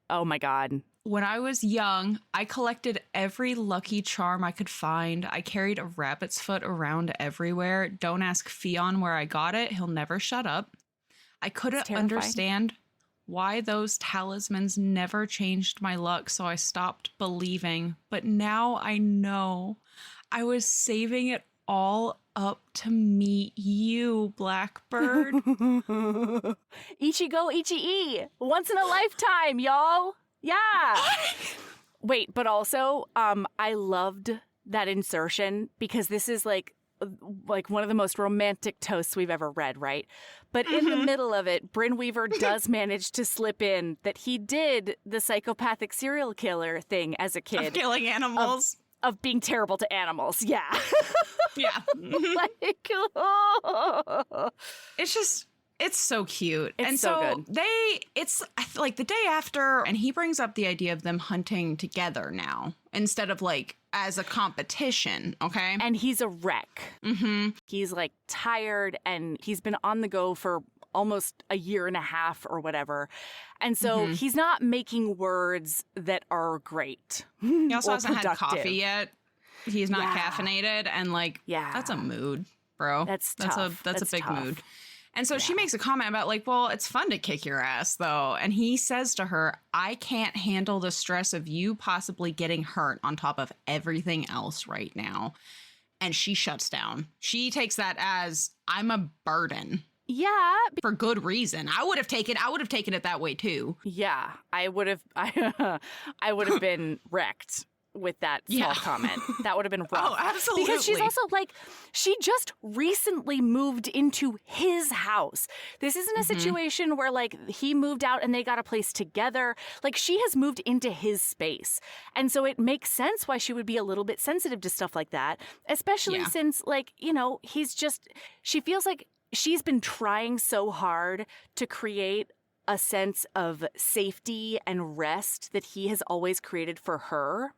C: Oh, my God.
B: When I was young, I collected every Lucky Charm I could find. I carried a rabbit's foot around everywhere. Don't ask Fionn where I got it. He'll never shut up. I couldn't understand why those talismans never changed my luck, so I stopped believing. But now I know. I was saving it all up to meet you, Blackbird.
C: Ichigo Ichi-E. Once in a lifetime, y'all. Yeah. Wait, but also, I loved that insertion because this is like one of the most romantic toasts we've ever read, right? But in the middle of it, Brynn Weaver does manage to slip in that he did the psychopathic serial killer thing as a kid.
B: Of killing animals.
C: Of being terrible to animals, yeah.
B: Yeah.
C: Like, oh.
B: It's so cute.
C: It's
B: and
C: so good.
B: It's like the day after, and he brings up the idea of them hunting together now instead of like as a competition, okay?
C: And he's a wreck.
B: Mm-hmm.
C: He's like tired, and he's been on the go for almost a year and a half or whatever. And so he's not making words that are great.
B: He also hasn't
C: productive.
B: had coffee yet. He's not caffeinated, and like, that's a mood, bro.
C: That's
B: tough. That's a big
C: tough.
B: mood. And so she makes a comment about like, well, it's fun to kick your ass though. And he says to her, I can't handle the stress of you possibly getting hurt on top of everything else right now. And she shuts down. She takes that as I'm a burden.
C: Yeah.
B: For good reason. I would have taken it that way too.
C: Yeah. I would have been wrecked with that small comment. That would have been rough.
B: Oh, absolutely.
C: Because she's also like, she just recently moved into his house. This isn't a situation where like he moved out and they got a place together. Like, she has moved into his space. And so it makes sense why she would be a little bit sensitive to stuff like that, especially since like, she feels like she's been trying so hard to create a sense of safety and rest that he has always created for her.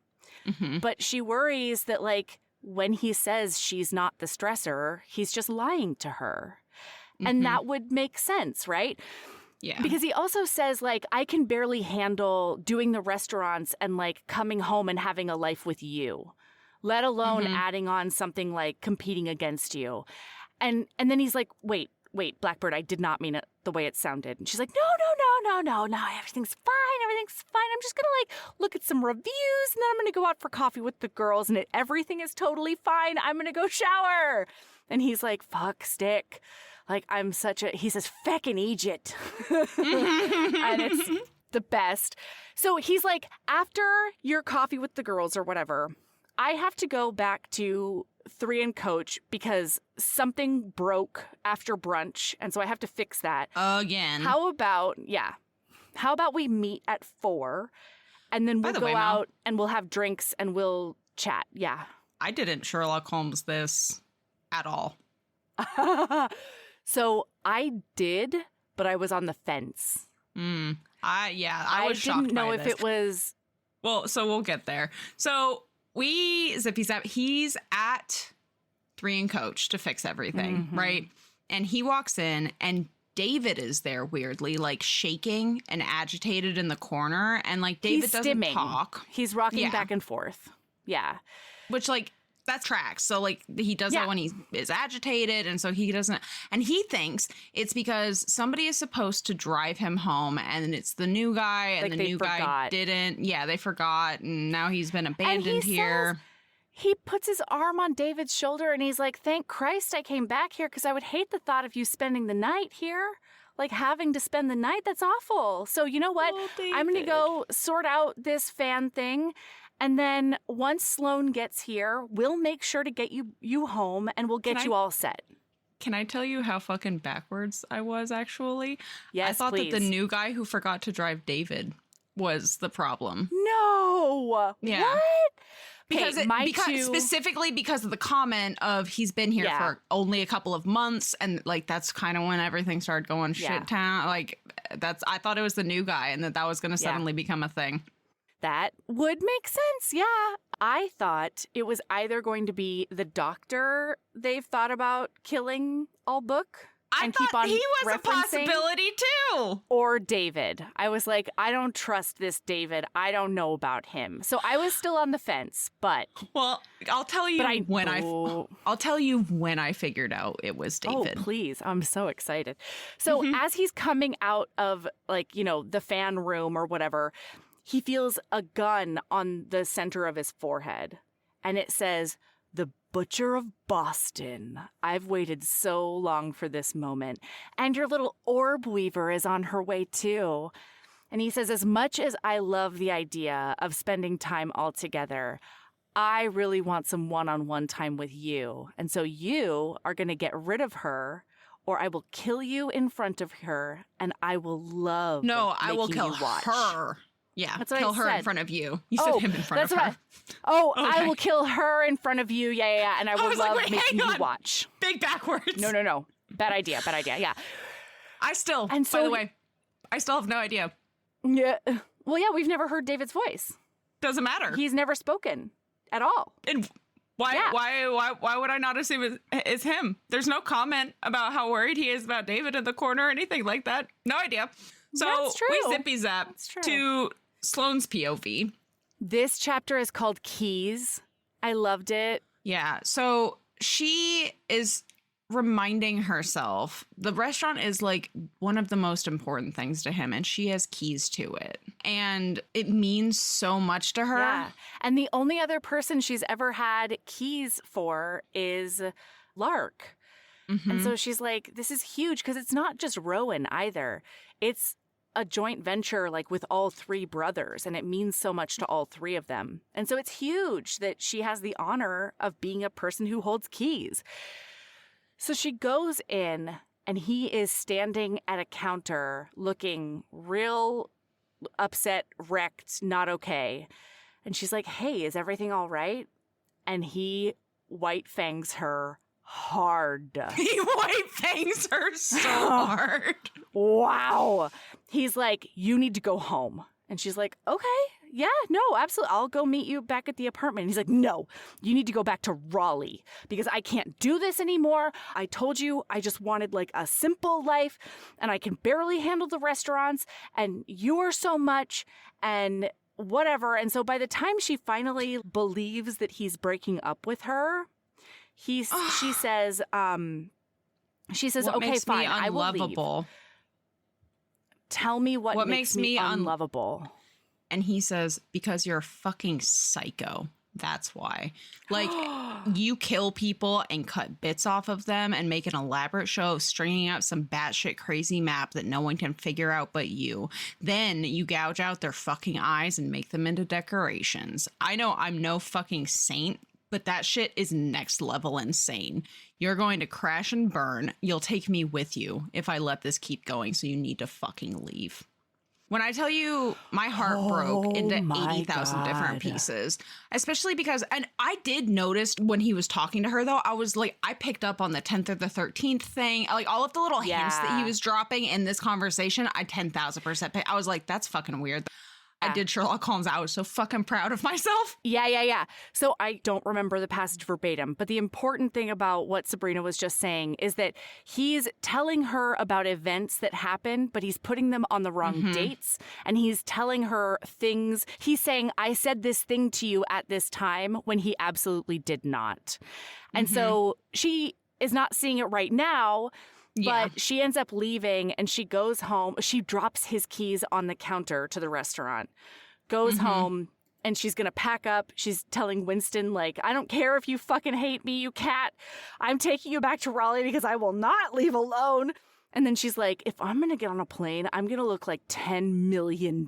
C: But she worries that, like, when he says she's not the stressor, he's just lying to her. And that would make sense, right?
B: Yeah.
C: Because he also says, like, I can barely handle doing the restaurants and, like, coming home and having a life with you, let alone adding on something like competing against you. And then he's like, wait, Blackbird, I did not mean it the way it sounded. And she's like, no, everything's fine. I'm just going to like look at some reviews, and then I'm going to go out for coffee with the girls, and everything is totally fine. I'm going to go shower. And he's like, fuck, stick. Like, he says, feckin' Egypt. And it's the best. So he's like, after your coffee with the girls or whatever, I have to go back to 3 and Coach because something broke after brunch, and so I have to fix that.
B: Again.
C: How about we meet at 4, and then we'll go out and we'll have drinks and we'll chat. Yeah.
B: I didn't Sherlock Holmes this at all.
C: So I did, but I was on the fence.
B: I was shocked
C: didn't know
B: by
C: if
B: this.
C: it was.
B: Well, so we'll get there. So Zippy Zac, he's at 3 and Coach to fix everything, right? And he walks in and David is there weirdly, like shaking and agitated in the corner. And like David doesn't talk.
C: He's rocking back and forth. Yeah.
B: Which like that tracks. So like he does that when he is agitated. And so he doesn't. And he thinks it's because somebody is supposed to drive him home and it's the new guy and the new guy didn't. Yeah, they forgot. And now he's been abandoned here.
C: He puts his arm on David's shoulder and he's like, thank Christ I came back here because I would hate the thought of you spending the night here. Like having to spend the night. That's awful. So you know what? I'm going to go sort out this fan thing. And then once Sloan gets here, we'll make sure to get you home and we'll get you all set.
B: Can I tell you how fucking backwards I was actually?
C: Yes,
B: I thought
C: please.
B: that the new guy who forgot to drive David was the problem.
C: No.
B: Yeah.
C: What?
B: Because, specifically because of the comment of he's been here for only a couple of months and like that's kind of when everything started going shit town. Like I thought it was the new guy and that was going to suddenly become a thing.
C: That would make sense. Yeah. I thought it was either going to be the doctor they've thought about killing all book.
B: I thought he was a possibility too.
C: Or David. I was like, I don't trust this David. I don't know about him. So I was still on the fence, but
B: I'll tell you I'll tell you when I figured out it was David.
C: Oh, please. I'm so excited. So as he's coming out of like, you know, the fan room or whatever, he feels a gun on the center of his forehead and it says, "The Butcher of Boston. I've waited so long for this moment. And your little orb weaver is on her way too." And he says, as much as I love the idea of spending time all together, I really want some one-on-one time with you. And so you are going to get rid of her or I will kill you in front of her and I will love
B: I will kill her. Yeah,
C: that's what
B: kill
C: I
B: her
C: said.
B: in front of you. You said him in front of her.
C: I will kill her in front of you. Yeah. And I will love making you watch.
B: Big backwards.
C: No. Bad idea. Yeah.
B: By the way, I still have no idea.
C: Yeah. Well, yeah, we've never heard David's voice.
B: Doesn't matter.
C: He's never spoken at all.
B: And why would I not assume it's him? There's no comment about how worried he is about David in the corner or anything like that. No idea. So
C: That's true.
B: we Zippy Zac to Sloane's POV.
C: This chapter is called Keys. I loved it.
B: Yeah. So she is reminding herself the restaurant is like one of the most important things to him and she has keys to it. And it means so much to her.
C: Yeah. And the only other person she's ever had keys for is Lark. And so she's like, this is huge because it's not just Rowan either. It's a joint venture like with all 3 brothers and it means so much to all 3 of them. And so it's huge that she has the honor of being a person who holds keys. So she goes in and he is standing at a counter looking real upset, wrecked, not okay. And she's like, "Hey, is everything all right?" And he white fangs her hard.
B: He white fangs her so hard.
C: Wow. He's like, "You need to go home." And she's like, "Okay, yeah, no, absolutely. I'll go meet you back at the apartment." And he's like, "No, you need to go back to Raleigh because I can't do this anymore. I told you I just wanted like a simple life and I can barely handle the restaurants and you are so much and whatever." And so by the time she finally believes that he's breaking up with her, she says,
B: What
C: "Okay,
B: makes
C: fine,
B: me
C: I will leave.
B: unlovable?
C: Tell me what makes me unlovable."
B: And he says, "Because you're a fucking psycho. That's why. Like, you kill people and cut bits off of them and make an elaborate show of stringing out some batshit crazy map that no one can figure out but you. Then you gouge out their fucking eyes and make them into decorations. I know I'm no fucking saint, but that shit is next level insane. You're going to crash and burn. You'll take me with you if I let this keep going, so you need to fucking leave." When I tell you my heart broke into
C: my
B: 80,000 different
C: God.
B: pieces, especially because, and I did notice when he was talking to her though, I was like, I picked up on the 10th or the 13th thing, like all of the little hints that he was dropping in this conversation. I 10,000% I was like, that's fucking weird. I did Sherlock Holmes. I was so fucking proud of myself.
C: Yeah. So I don't remember the passage verbatim, but the important thing about what Sabrina was just saying is that he's telling her about events that happen, but he's putting them on the wrong dates. And he's telling her things. He's saying, I said this thing to you at this time when he absolutely did not. And so she is not seeing it right now. But she ends up leaving and she goes home. She drops his keys on the counter to the restaurant, goes home, and she's going to pack up. She's telling Winston, like, I don't care if you fucking hate me, you cat. I'm taking you back to Raleigh because I will not leave alone. And then she's like, if I'm going to get on a plane, I'm going to look like $10 million.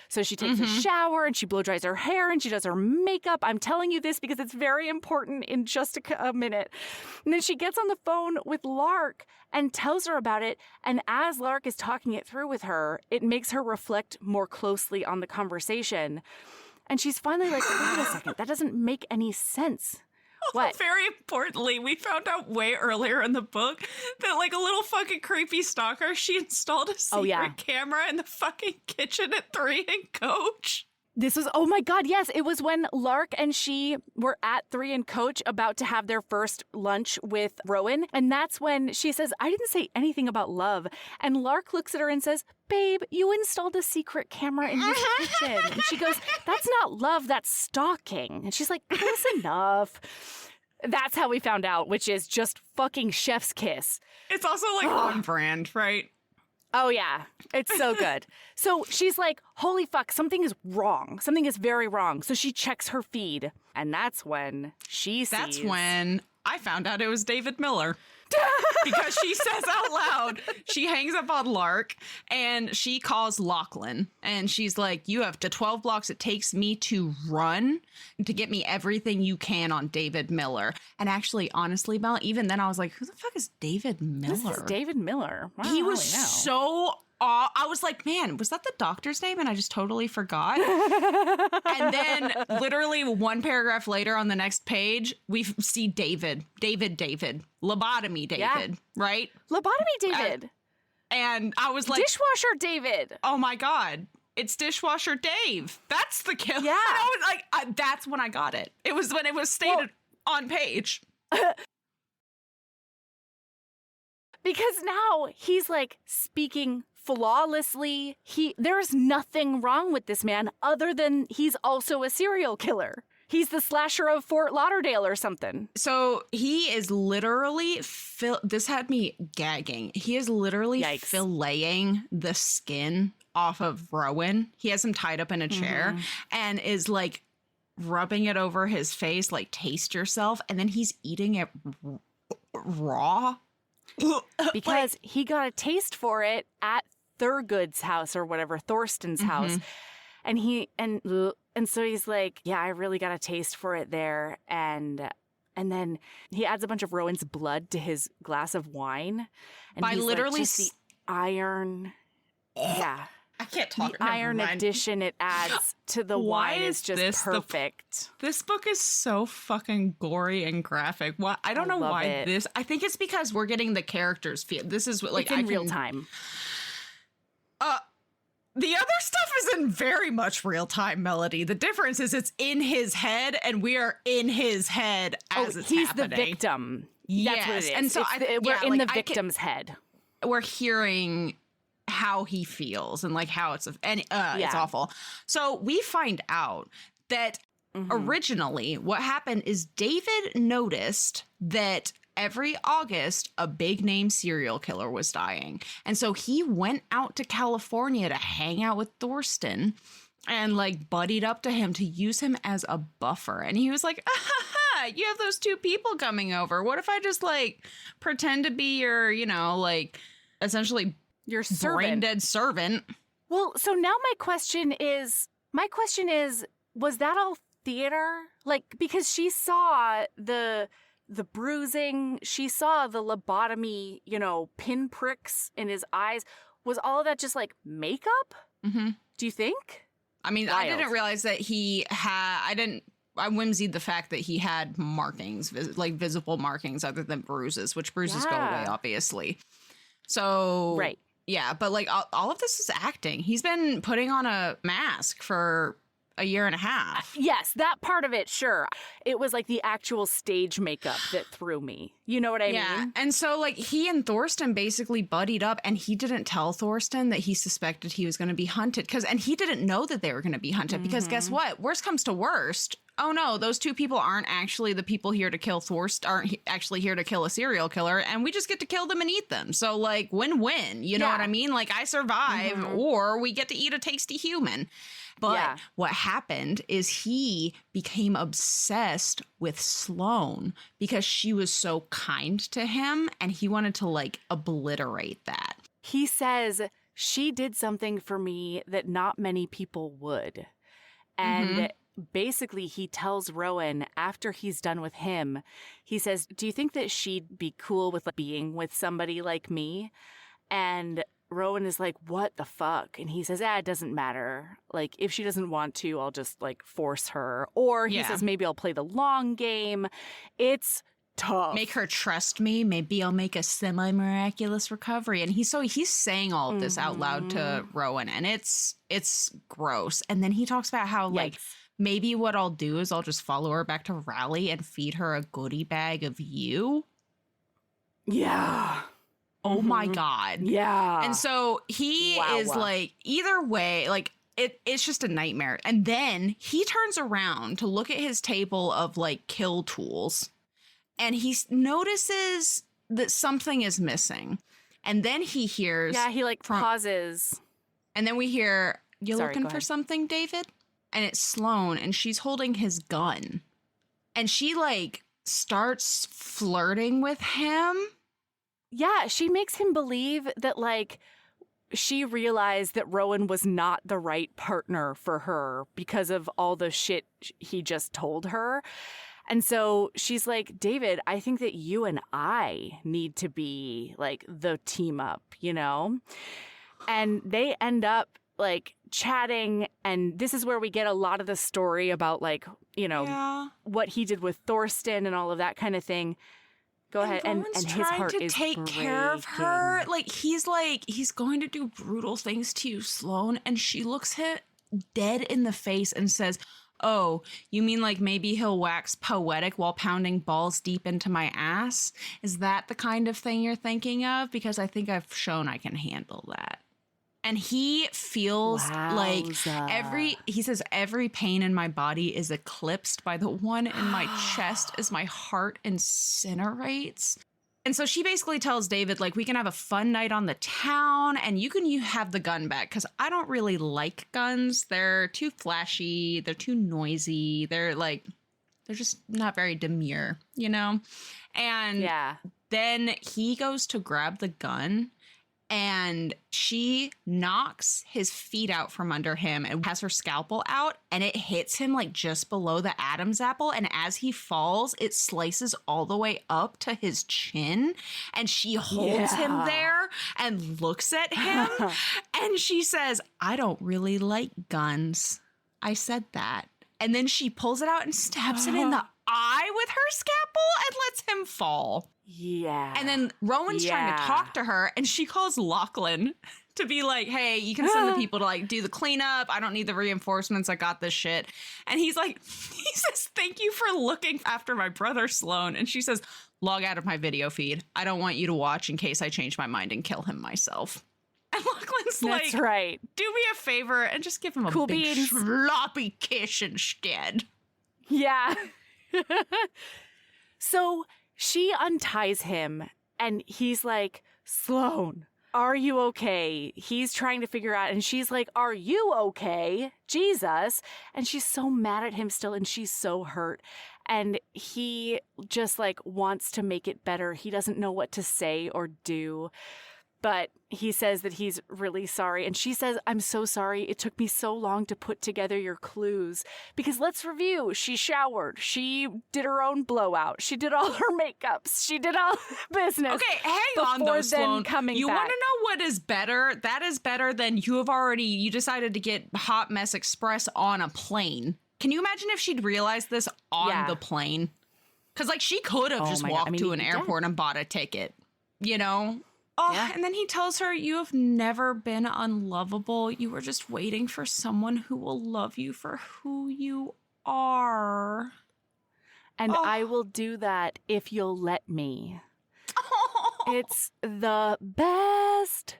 C: So she takes a shower and she blow dries her hair and she does her makeup. I'm telling you this because it's very important in just a minute. And then she gets on the phone with Lark and tells her about it. And as Lark is talking it through with her, it makes her reflect more closely on the conversation. And she's finally like, wait a second, that doesn't make any sense. What?
B: Very importantly, we found out way earlier in the book that like a little fucking creepy stalker, she installed a secret camera in the fucking kitchen at 3 and Coach.
C: This was, oh my God, yes. It was when Lark and she were at 3 and Coach about to have their first lunch with Rowan. And that's when she says, I didn't say anything about love. And Lark looks at her and says, babe, you installed a secret camera in his kitchen. And she goes, that's not love, that's stalking. And she's like, close enough. That's how we found out, which is just fucking chef's kiss.
B: It's also like on brand, right?
C: Oh, yeah. It's so good. So she's like, holy fuck, something is wrong. Something is very wrong. So she checks her feed. And that's when she sees...
B: That's when I found out it was David Miller. Because she says out loud, she hangs up on Lark and she calls Lachlan. And she's like, you have the 12 blocks it takes me to run to get me everything you can on David Miller. And actually, honestly, Mel, even then I was like, who the fuck is David Miller?
C: This is David Miller.
B: He was so... I was like, man, was that the doctor's name? And I just totally forgot. And then literally one paragraph later on the next page, we see David, lobotomy David, right?
C: Lobotomy David.
B: And I was like,
C: dishwasher David.
B: Oh my God. It's dishwasher Dave. That's the killer.
C: Yeah.
B: I was like, that's when I got it. It was when it was stated on page.
C: Because now he's like speaking flawlessly. There's nothing wrong with this man other than he's also a serial killer. He's the slasher of Fort Lauderdale or something.
B: So he is literally, this had me gagging. He is literally filleting the skin off of Rowan. He has him tied up in a chair and is like rubbing it over his face, like taste yourself. And then he's eating it raw.
C: Because he got a taste for it at Thurgood's house or whatever, Thorsten's house. And so he's like, yeah, I really got a taste for it there. And then he adds a bunch of Rowan's blood to his glass of wine. And
B: by
C: he's
B: literally
C: like, just the iron. Yeah.
B: I can't talk.
C: The iron addition it adds to the wine is just perfect.
B: This book is so fucking gory and graphic. What I don't know why this. I think it's because we're getting the characters feel. This is what like
C: it's in real time.
B: The other stuff is in very much real time, Melody. The difference is it's in his head, and we are in his head as it's
C: he's
B: happening.
C: The victim.
B: Yes,
C: that's what it is.
B: And so
C: we're in the victim's head.
B: We're hearing how he feels and like how it's it's awful. So we find out that originally what happened is David noticed that every August a big name serial killer was dying. And so he went out to California to hang out with Thorsten and like buddied up to him to use him as a buffer. And he was like, you have those two people coming over. What if I just like pretend to be your, like essentially
C: your servant.
B: Brain dead servant.
C: Well, so now my question is, was that all theater? Like, because she saw the bruising, she saw the lobotomy, pinpricks in his eyes. Was all of that just like makeup?
B: Mm-hmm.
C: Do you think?
B: I mean,
C: Wild.
B: I didn't realize that I whimsied the fact that he had markings, like visible markings other than bruises, which bruises go away, obviously. So,
C: right.
B: Yeah, but like all of this is acting. He's been putting on a mask for a year and a half.
C: Yes, that part of it, sure. It was like the actual stage makeup that threw me. You know what I mean?
B: And so like he and Thorsten basically buddied up, and he didn't tell Thorsten that he suspected he was going to be hunted and he didn't know that they were going to be hunted because guess what? Worst comes to worst. Oh no, those two people aren't actually the people here to kill Thorsten, aren't actually here to kill a serial killer, and we just get to kill them and eat them. So like win-win, you know what I mean? Like I survive or we get to eat a tasty human. But what happened is he became obsessed with Sloane because she was so kind to him, and he wanted to like obliterate that.
C: He says, she did something for me that not many people would. And basically he tells Rowan after he's done with him, he says, do you think that she'd be cool with being with somebody like me? And Rowan is like, what the fuck? And he says, it doesn't matter. Like, if she doesn't want to, I'll just like force her. Or he says, maybe I'll play the long game. It's tough.
B: Make her trust me. Maybe I'll make a semi-miraculous recovery. And he's saying all of this out loud to Rowan, and it's gross. And then he talks about how like maybe what I'll do is I'll just follow her back to Raleigh and feed her a goodie bag of you.
C: Yeah.
B: Oh my God.
C: Yeah.
B: And so he is like, either way, like it's just a nightmare. And then he turns around to look at his table of like kill tools, and he notices that something is missing. And then he hears.
C: Yeah, he like pauses.
B: And then we hear, you looking for something, David? And it's Sloane, and she's holding his gun. And she like starts flirting with him.
C: Yeah, she makes him believe that, like, she realized that Rowan was not the right partner for her because of all the shit he just told her. And so she's like, David, I think that you and I need to be, like, the team up, you know? And they end up, like, chatting, and this is where we get a lot of the story about, like, you know, what he did with Thorsten and all of that kind of thing. Go ahead. And his heart
B: to
C: is
B: take care of her. Like he's going to do brutal things to you, Sloane. And she looks him dead in the face and says, oh, you mean like maybe he'll wax poetic while pounding balls deep into my ass? Is that the kind of thing you're thinking of? Because I think I've shown I can handle that. And he feels like he says, every pain in my body is eclipsed by the one in my chest as my heart incinerates. And so she basically tells David, like, we can have a fun night on the town and you have the gun back because I don't really like guns. They're too flashy. They're too noisy. They're just not very demure, you know? And then he goes to grab the gun, and she knocks his feet out from under him and has her scalpel out, and it hits him like just below the Adam's apple. And as he falls, it slices all the way up to his chin. And she holds him there and looks at him. And she says, I don't really like guns. I said that. And then she pulls it out and stabs him in the eye with her scalpel and lets him fall.
C: Yeah.
B: And then Rowan's trying to talk to her, and she calls Lachlan to be like, hey, you can send the people to like do the cleanup. I don't need the reinforcements. I got this shit. And he says, thank you for looking after my brother, Sloane. And she says, log out of my video feed. I don't want you to watch in case I change my mind and kill him myself. And Lachlan's
C: That's right.
B: Do me a favor and just give him a
C: Cool
B: big
C: beans.
B: sloppy kiss instead.
C: Yeah. So she unties him, and he's like, Sloane, are you okay? He's trying to figure out, and she's like, are you okay? Jesus. And she's so mad at him still, and she's so hurt. And he just like wants to make it better. He doesn't know what to say or do. But he says that he's really sorry. And she says, I'm so sorry. It took me so long to put together your clues. Because let's review. She showered. She did her own blowout. She did all her makeups. She did all the business.
B: Okay, hang on though, Sloan. You want to know what is better? That is better than you decided to get Hot Mess Express on a plane. Can you imagine if she'd realized this on the plane? Because, like, she could have just walked to an airport and bought a ticket, you know? Oh, yeah. And then he tells her, you have never been unlovable. You were just waiting for someone who will love you for who you are.
C: And I will do that if you'll let me. It's the best.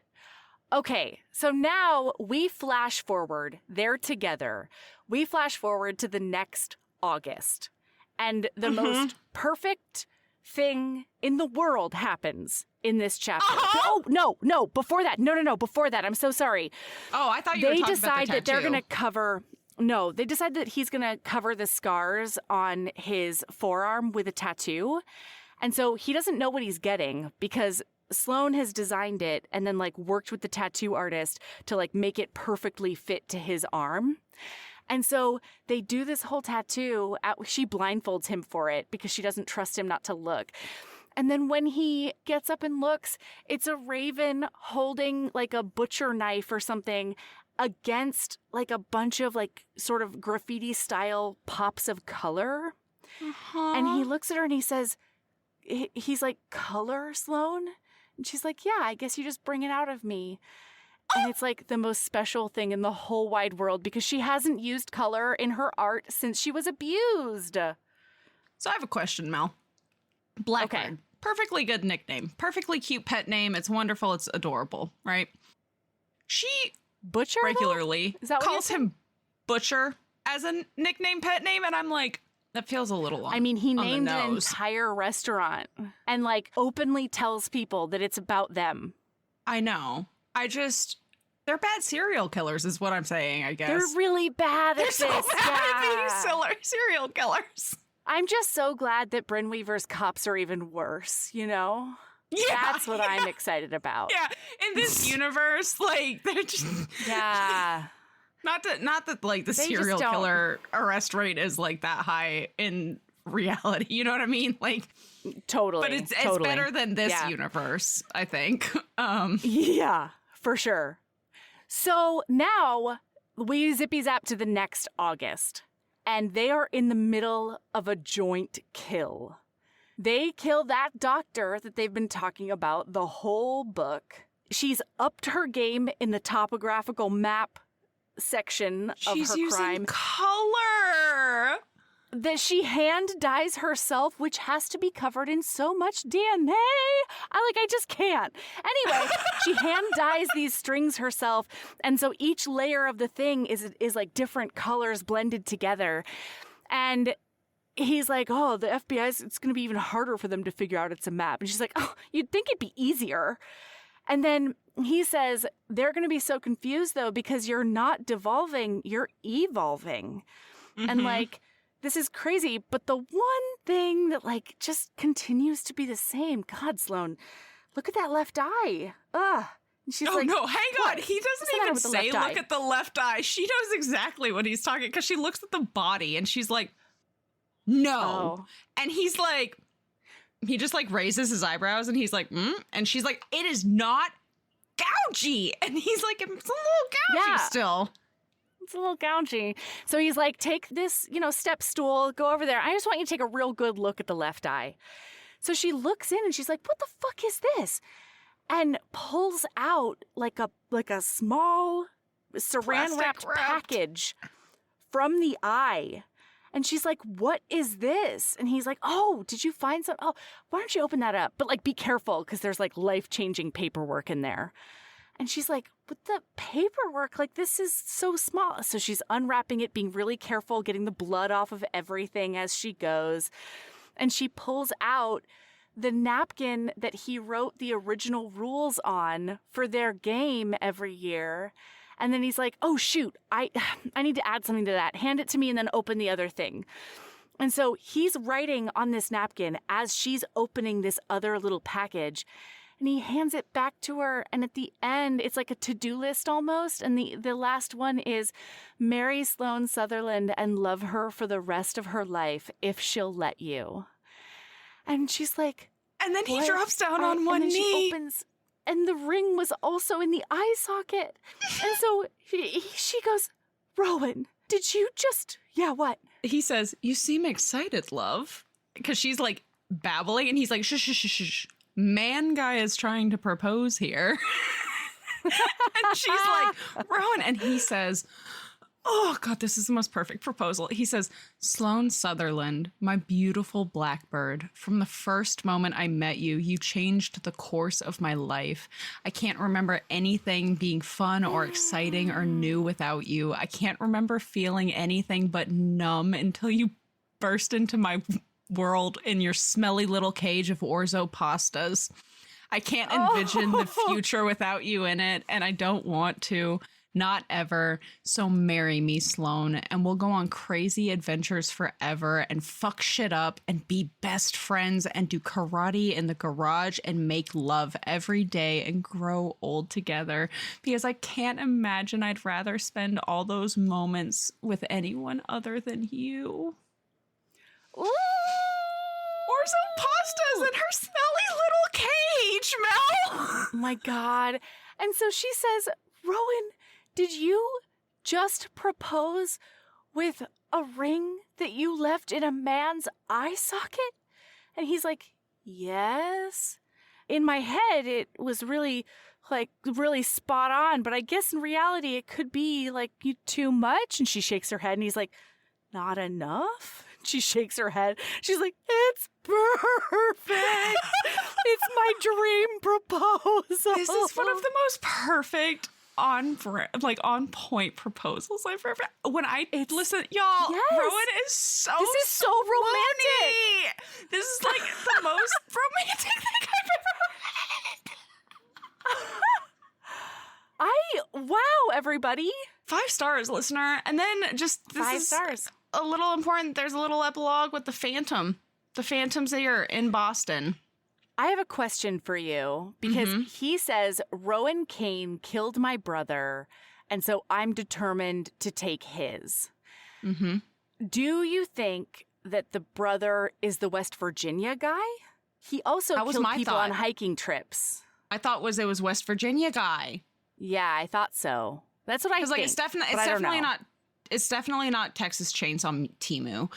C: Okay, so now we flash forward. They're together. We flash forward to the next August. And the most perfect thing in the world happens in this chapter. Oh, no, before that. No, before that. I'm so sorry.
B: Oh, I thought you were talking about the tattoo.
C: They decide that they're going to cover... No, they decide that he's going to cover the scars on his forearm with a tattoo. And so he doesn't know what he's getting because Sloan has designed it and then, like, worked with the tattoo artist to, like, make it perfectly fit to his arm. And so they do this whole tattoo. She blindfolds him for it because she doesn't trust him not to look. And then when he gets up and looks, it's a raven holding like a butcher knife or something against like a bunch of like sort of graffiti style pops of color. And he looks at her and he says, he's like, color, Sloan? And she's like, yeah, I guess you just bring it out of me. And it's like the most special thing in the whole wide world because she hasn't used color in her art since she was abused.
B: So I have a question, Mel. Blackbird.
C: Okay.
B: Perfectly good nickname. Perfectly cute pet name. It's wonderful. It's adorable, right? She
C: Butcher
B: regularly
C: Is that what
B: calls him Butcher as a nickname pet name. And I'm like, that feels a little long.
C: I mean, he named an entire restaurant and like openly tells people that it's about them.
B: I know. They're bad serial killers is what I'm saying, I guess.
C: They're really bad at this.
B: So bad at being serial killers.
C: I'm just so glad that Brynn Weaver's cops are even worse, you know?
B: Yeah.
C: That's what I'm excited about.
B: Yeah. In this universe, like, they're just...
C: Yeah.
B: Not that like the serial killer arrest rate is like that high in reality. You know what I mean? Like...
C: Totally.
B: But it's better than this universe, I think.
C: Yeah, for sure. So now we zippy zap to the next August, and they are in the middle of a joint kill. They kill that doctor that they've been talking about the whole book. She's upped her game in the topographical map section of her crime.
B: She's using color.
C: That she hand dyes herself, which has to be covered in so much DNA. I just can't. Anyway, she hand dyes these strings herself. And so each layer of the thing is like different colors blended together. And he's like, oh, the FBI's, it's going to be even harder for them to figure out it's a map. And she's like, oh, you'd think it'd be easier. And then he says, they're going to be so confused, though, because you're not devolving, you're evolving. Mm-hmm. And like, this is crazy, but the one thing that, like, just continues to be the same. God, Sloan, look at that left eye. Ugh. And she's like,
B: no, hang on. He doesn't even say, look at the left eye. She knows exactly what he's talking, because she looks at the body, and she's like, no. Oh. And he's like, he just, like, raises his eyebrows, and he's like, And she's like, it is not gougy. And he's like, it's a little gougy still.
C: It's a little gougy. So he's like, take this, step stool, go over there. I just want you to take a real good look at the left eye. So she looks in and she's like, what the fuck is this? And pulls out like a small saran wrapped package from the eye. And she's like, what is this? And he's like, oh, did you find some? Oh, why don't you open that up? But like, be careful because there's like life-changing paperwork in there. And she's like, with the paperwork, like, this is so small. So she's unwrapping it, being really careful, getting the blood off of everything as she goes. And she pulls out the napkin that he wrote the original rules on for their game every year. And then he's like, oh, shoot, I need to add something to that. Hand it to me and then open the other thing. And so he's writing on this napkin as she's opening this other little package. And he hands it back to her. And at the end, it's like a to-do list almost. And the last one is marry Sloane Sutherland and love her for the rest of her life if she'll let you. And she's like,
B: and then he
C: what?
B: drops down on one
C: and then
B: knee.
C: She opens, and the ring was also in the eye socket. And so she goes, Rowan, did you just, yeah, what?
B: He says, you seem excited, love. Because she's like babbling and he's like, shh, shh, shh, shh, shh. Man guy is trying to propose here. And she's like, Rowan. And he says, oh, God, this is the most perfect proposal. He says, Sloane Sutherland, my beautiful Blackbird, from the first moment I met you, you changed the course of my life. I can't remember anything being fun or exciting or new without you. I can't remember feeling anything but numb until you burst into my world in your smelly little cage of orzo pastas. I can't envision the future without you in it, and I don't want to. Not ever. So marry me, Sloane, and we'll go on crazy adventures forever and fuck shit up and be best friends and do karate in the garage and make love every day and grow old together, because I can't imagine I'd rather spend all those moments with anyone other than you.
C: Ooh.
B: Orzo pastas in her smelly little cage, Mel.
C: Oh my God. And so she says, Rowan, did you just propose with a ring that you left in a man's eye socket? And he's like, yes. In my head, it was really spot on. But I guess in reality, it could be like too much. And she shakes her head and he's like, not enough? She shakes her head. She's like, it's perfect. It's my dream proposal.
B: This is one of the most perfect on point proposals I've ever. When I listen, y'all,
C: yes.
B: Rowan is so.
C: This is so romantic.
B: This is like the most romantic thing I've ever heard.
C: Wow, everybody.
B: 5 stars, listener, and then just this
C: 5
B: is
C: stars.
B: A little important. There's a little epilogue with the Phantom. The Phantom's here in Boston.
C: I have a question for you because he says Rowan Kane killed my brother, and so I'm determined to take his. Mm-hmm. Do you think that the brother is the West Virginia guy? He also killed people on hiking trips.
B: I thought it was West Virginia guy.
C: Yeah, I thought so. That's what I think.
B: Like it's definitely not. It's definitely not Texas Chainsaw Timu.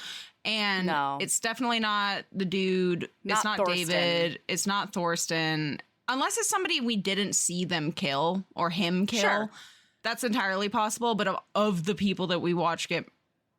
B: And it's definitely not the dude. It's not
C: Thorsten.
B: David. It's not Thorsten. Unless it's somebody we didn't see them kill or him kill.
C: Sure.
B: That's entirely possible. But of the people that we watch get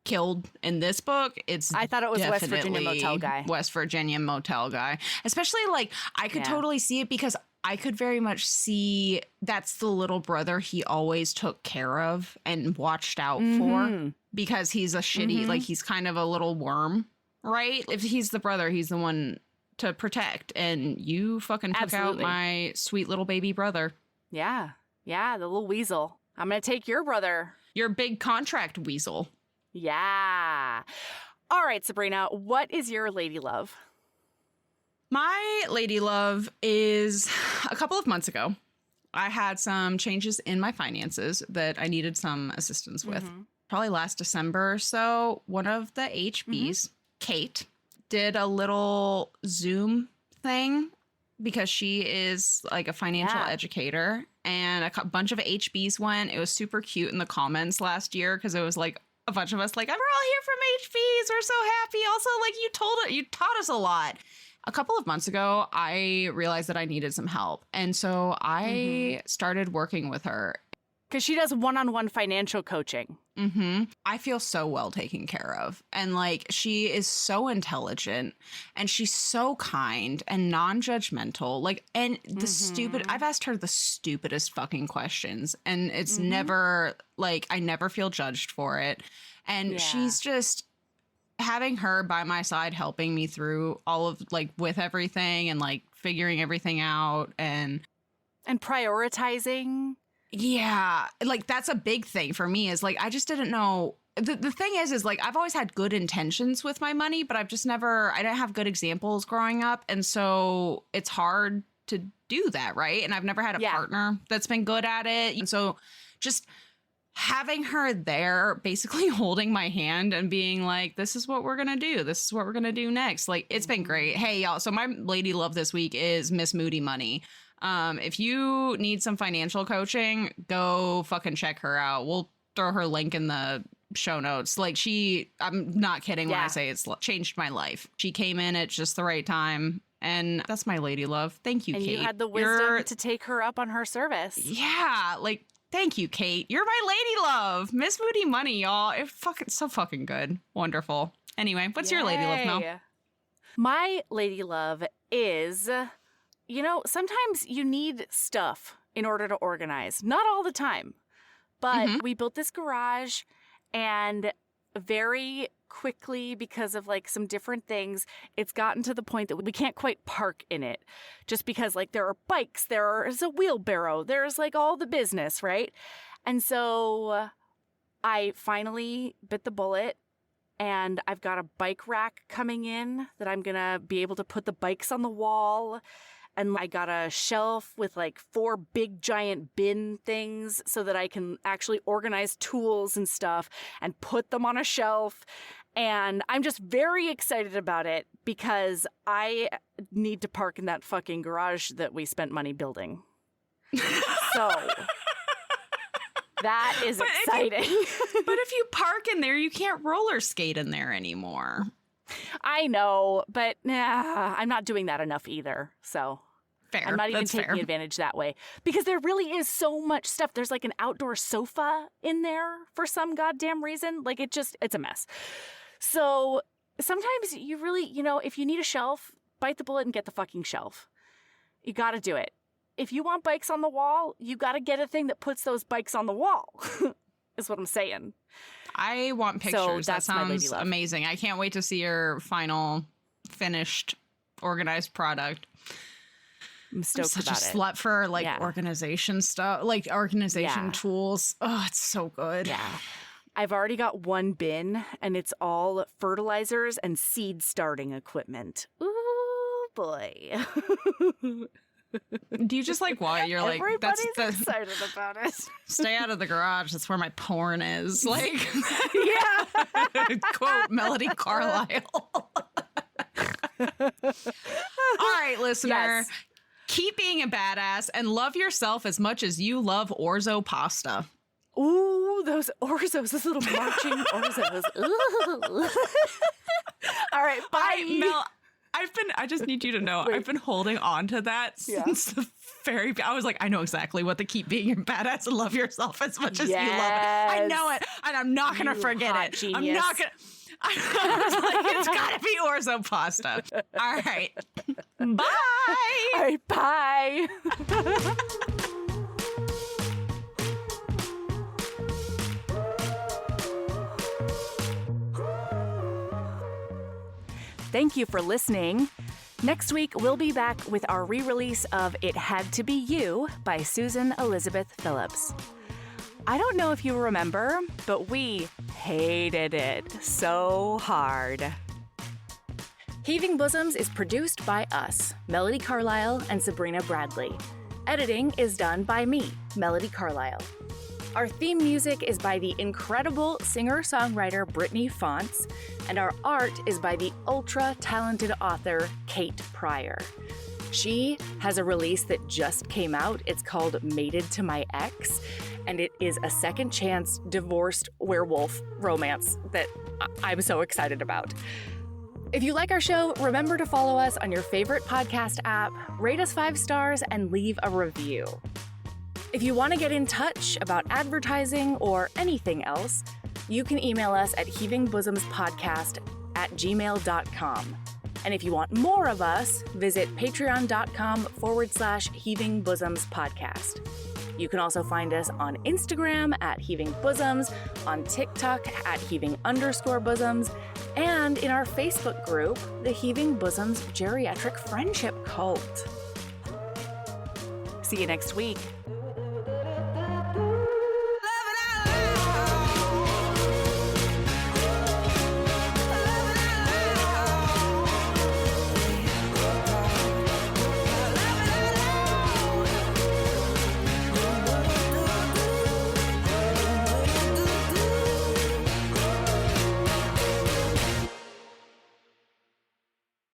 B: killed in this book, I thought it was West Virginia motel guy. West Virginia motel guy. Especially like I could totally see it because I could very much see that's the little brother he always took care of and watched out for because he's a shitty, like he's kind of a little worm, right? If he's the brother, he's the one to protect. And you fucking took out my sweet little baby brother.
C: Yeah. Yeah, the little weasel. I'm going to take your brother.
B: Your big contract weasel.
C: Yeah. All right, Sabrina, what is your lady love?
B: My lady love is a couple of months ago, I had some changes in my finances that I needed some assistance with. Probably last December or so, one of the HBs, Kate, did a little Zoom thing because she is like a financial educator, and a bunch of HBs went. It was super cute in the comments last year because it was like a bunch of us like, we're all here from HBs. We're so happy. Also, like you taught us a lot. A couple of months ago, I realized that I needed some help. And so I started working with her.
C: Because she does one-on-one financial coaching.
B: I feel so well taken care of. And like, she is so intelligent and she's so kind and non-judgmental. Like, and I've asked her the stupidest fucking questions, and it's never like, I never feel judged for it. And she's just, having her by my side, helping me through all of like with everything and like figuring everything out and
C: prioritizing.
B: Yeah. Like that's a big thing for me is like, I just didn't know. The thing is like, I've always had good intentions with my money, but I didn't have good examples growing up. And so it's hard to do that, right? And I've never had a partner that's been good at it. And so just having her there basically holding my hand and being like, this is what we're going to do. This is what we're going to do next. Like, it's been great. Hey, y'all. So my lady love this week is Miss Moody Money. If you need some financial coaching, go fucking check her out. We'll throw her link in the show notes. Like, I'm not kidding when I say it's changed my life. She came in at just the right time. And that's my lady love. Thank you,
C: and
B: Kate.
C: And you had the wisdom to take her up on her service.
B: Yeah. Like, thank you, Kate. You're my lady love. Miss Moody Money, y'all. It's so fucking good. Wonderful. Anyway, what's your lady love, Mel?
C: My lady love is, sometimes you need stuff in order to organize. Not all the time. But we built this garage, and very quickly, because of like some different things, it's gotten to the point that we can't quite park in it, just because like there are bikes, there's a wheelbarrow, there's like all the business, right? And so I finally bit the bullet, and I've got a bike rack coming in that I'm gonna be able to put the bikes on the wall. And I got a shelf with like 4 big giant bin things so that I can actually organize tools and stuff and put them on a shelf. And I'm just very excited about it because I need to park in that fucking garage that we spent money building. So that is exciting.
B: But if you park in there, you can't roller skate in there anymore.
C: I know, but I'm not doing that enough either. So
B: fair.
C: I'm not even taking advantage that way because there really is so much stuff. There's like an outdoor sofa in there for some goddamn reason. Like it's a mess. So sometimes you really, if you need a shelf, bite the bullet and get the fucking shelf. You got to do it. If you want bikes on the wall, you got to get a thing that puts those bikes on the wall. Is what I'm saying.
B: I want pictures.
C: So
B: that sounds amazing. I can't wait to see your final, finished, organized product.
C: I'm stoked about it.
B: I'm such a slut for organization stuff, like organization tools. Oh, it's so good.
C: Yeah. I've already got 1 bin, and it's all fertilizers and seed starting equipment. Ooh, boy.
B: Do you just while you're like,
C: everybody's excited about it.
B: Stay out of the garage. That's where my porn is. Like, yeah. Quote Melody Carlisle. All right, listener.
C: Yes.
B: Keep being a badass and love yourself as much as you love orzo pasta.
C: Ooh, those orzos, those little marching orzos. Ooh. All right, bye.
B: Mel, I just need you to know, I've been holding on to that since the I was like, I know exactly what the keep being a badass and love yourself as much as you love it. I know it, and I'm not going to forget it.
C: Genius.
B: I'm not going to. I was like, it's got to be orzo pasta. All right. Bye.
C: All right, bye. Thank you for listening. Next week, we'll be back with our re-release of It Had to Be You by Susan Elizabeth Phillips. I don't know if you remember, but we hated it so hard. Heaving Bosoms is produced by us, Melody Carlisle and Sabrina Bradley. Editing is done by me, Melody Carlisle. Our theme music is by the incredible singer-songwriter Brittany Fonts, and our art is by the ultra-talented author Kate Pryor. She has a release that just came out. It's called Mated to My Ex, and it is a second chance divorced werewolf romance that I'm so excited about. If you like our show, remember to follow us on your favorite podcast app, rate us 5 stars, and leave a review. If you want to get in touch about advertising or anything else, you can email us at heavingbosomespodcast@gmail.com. And if you want more of us, visit patreon.com/heavingbosomspodcast. You can also find us on Instagram at Heaving Bosoms, on TikTok at Heaving_Bosoms, and in our Facebook group, the Heaving Bosoms Geriatric Friendship Cult. See you next week.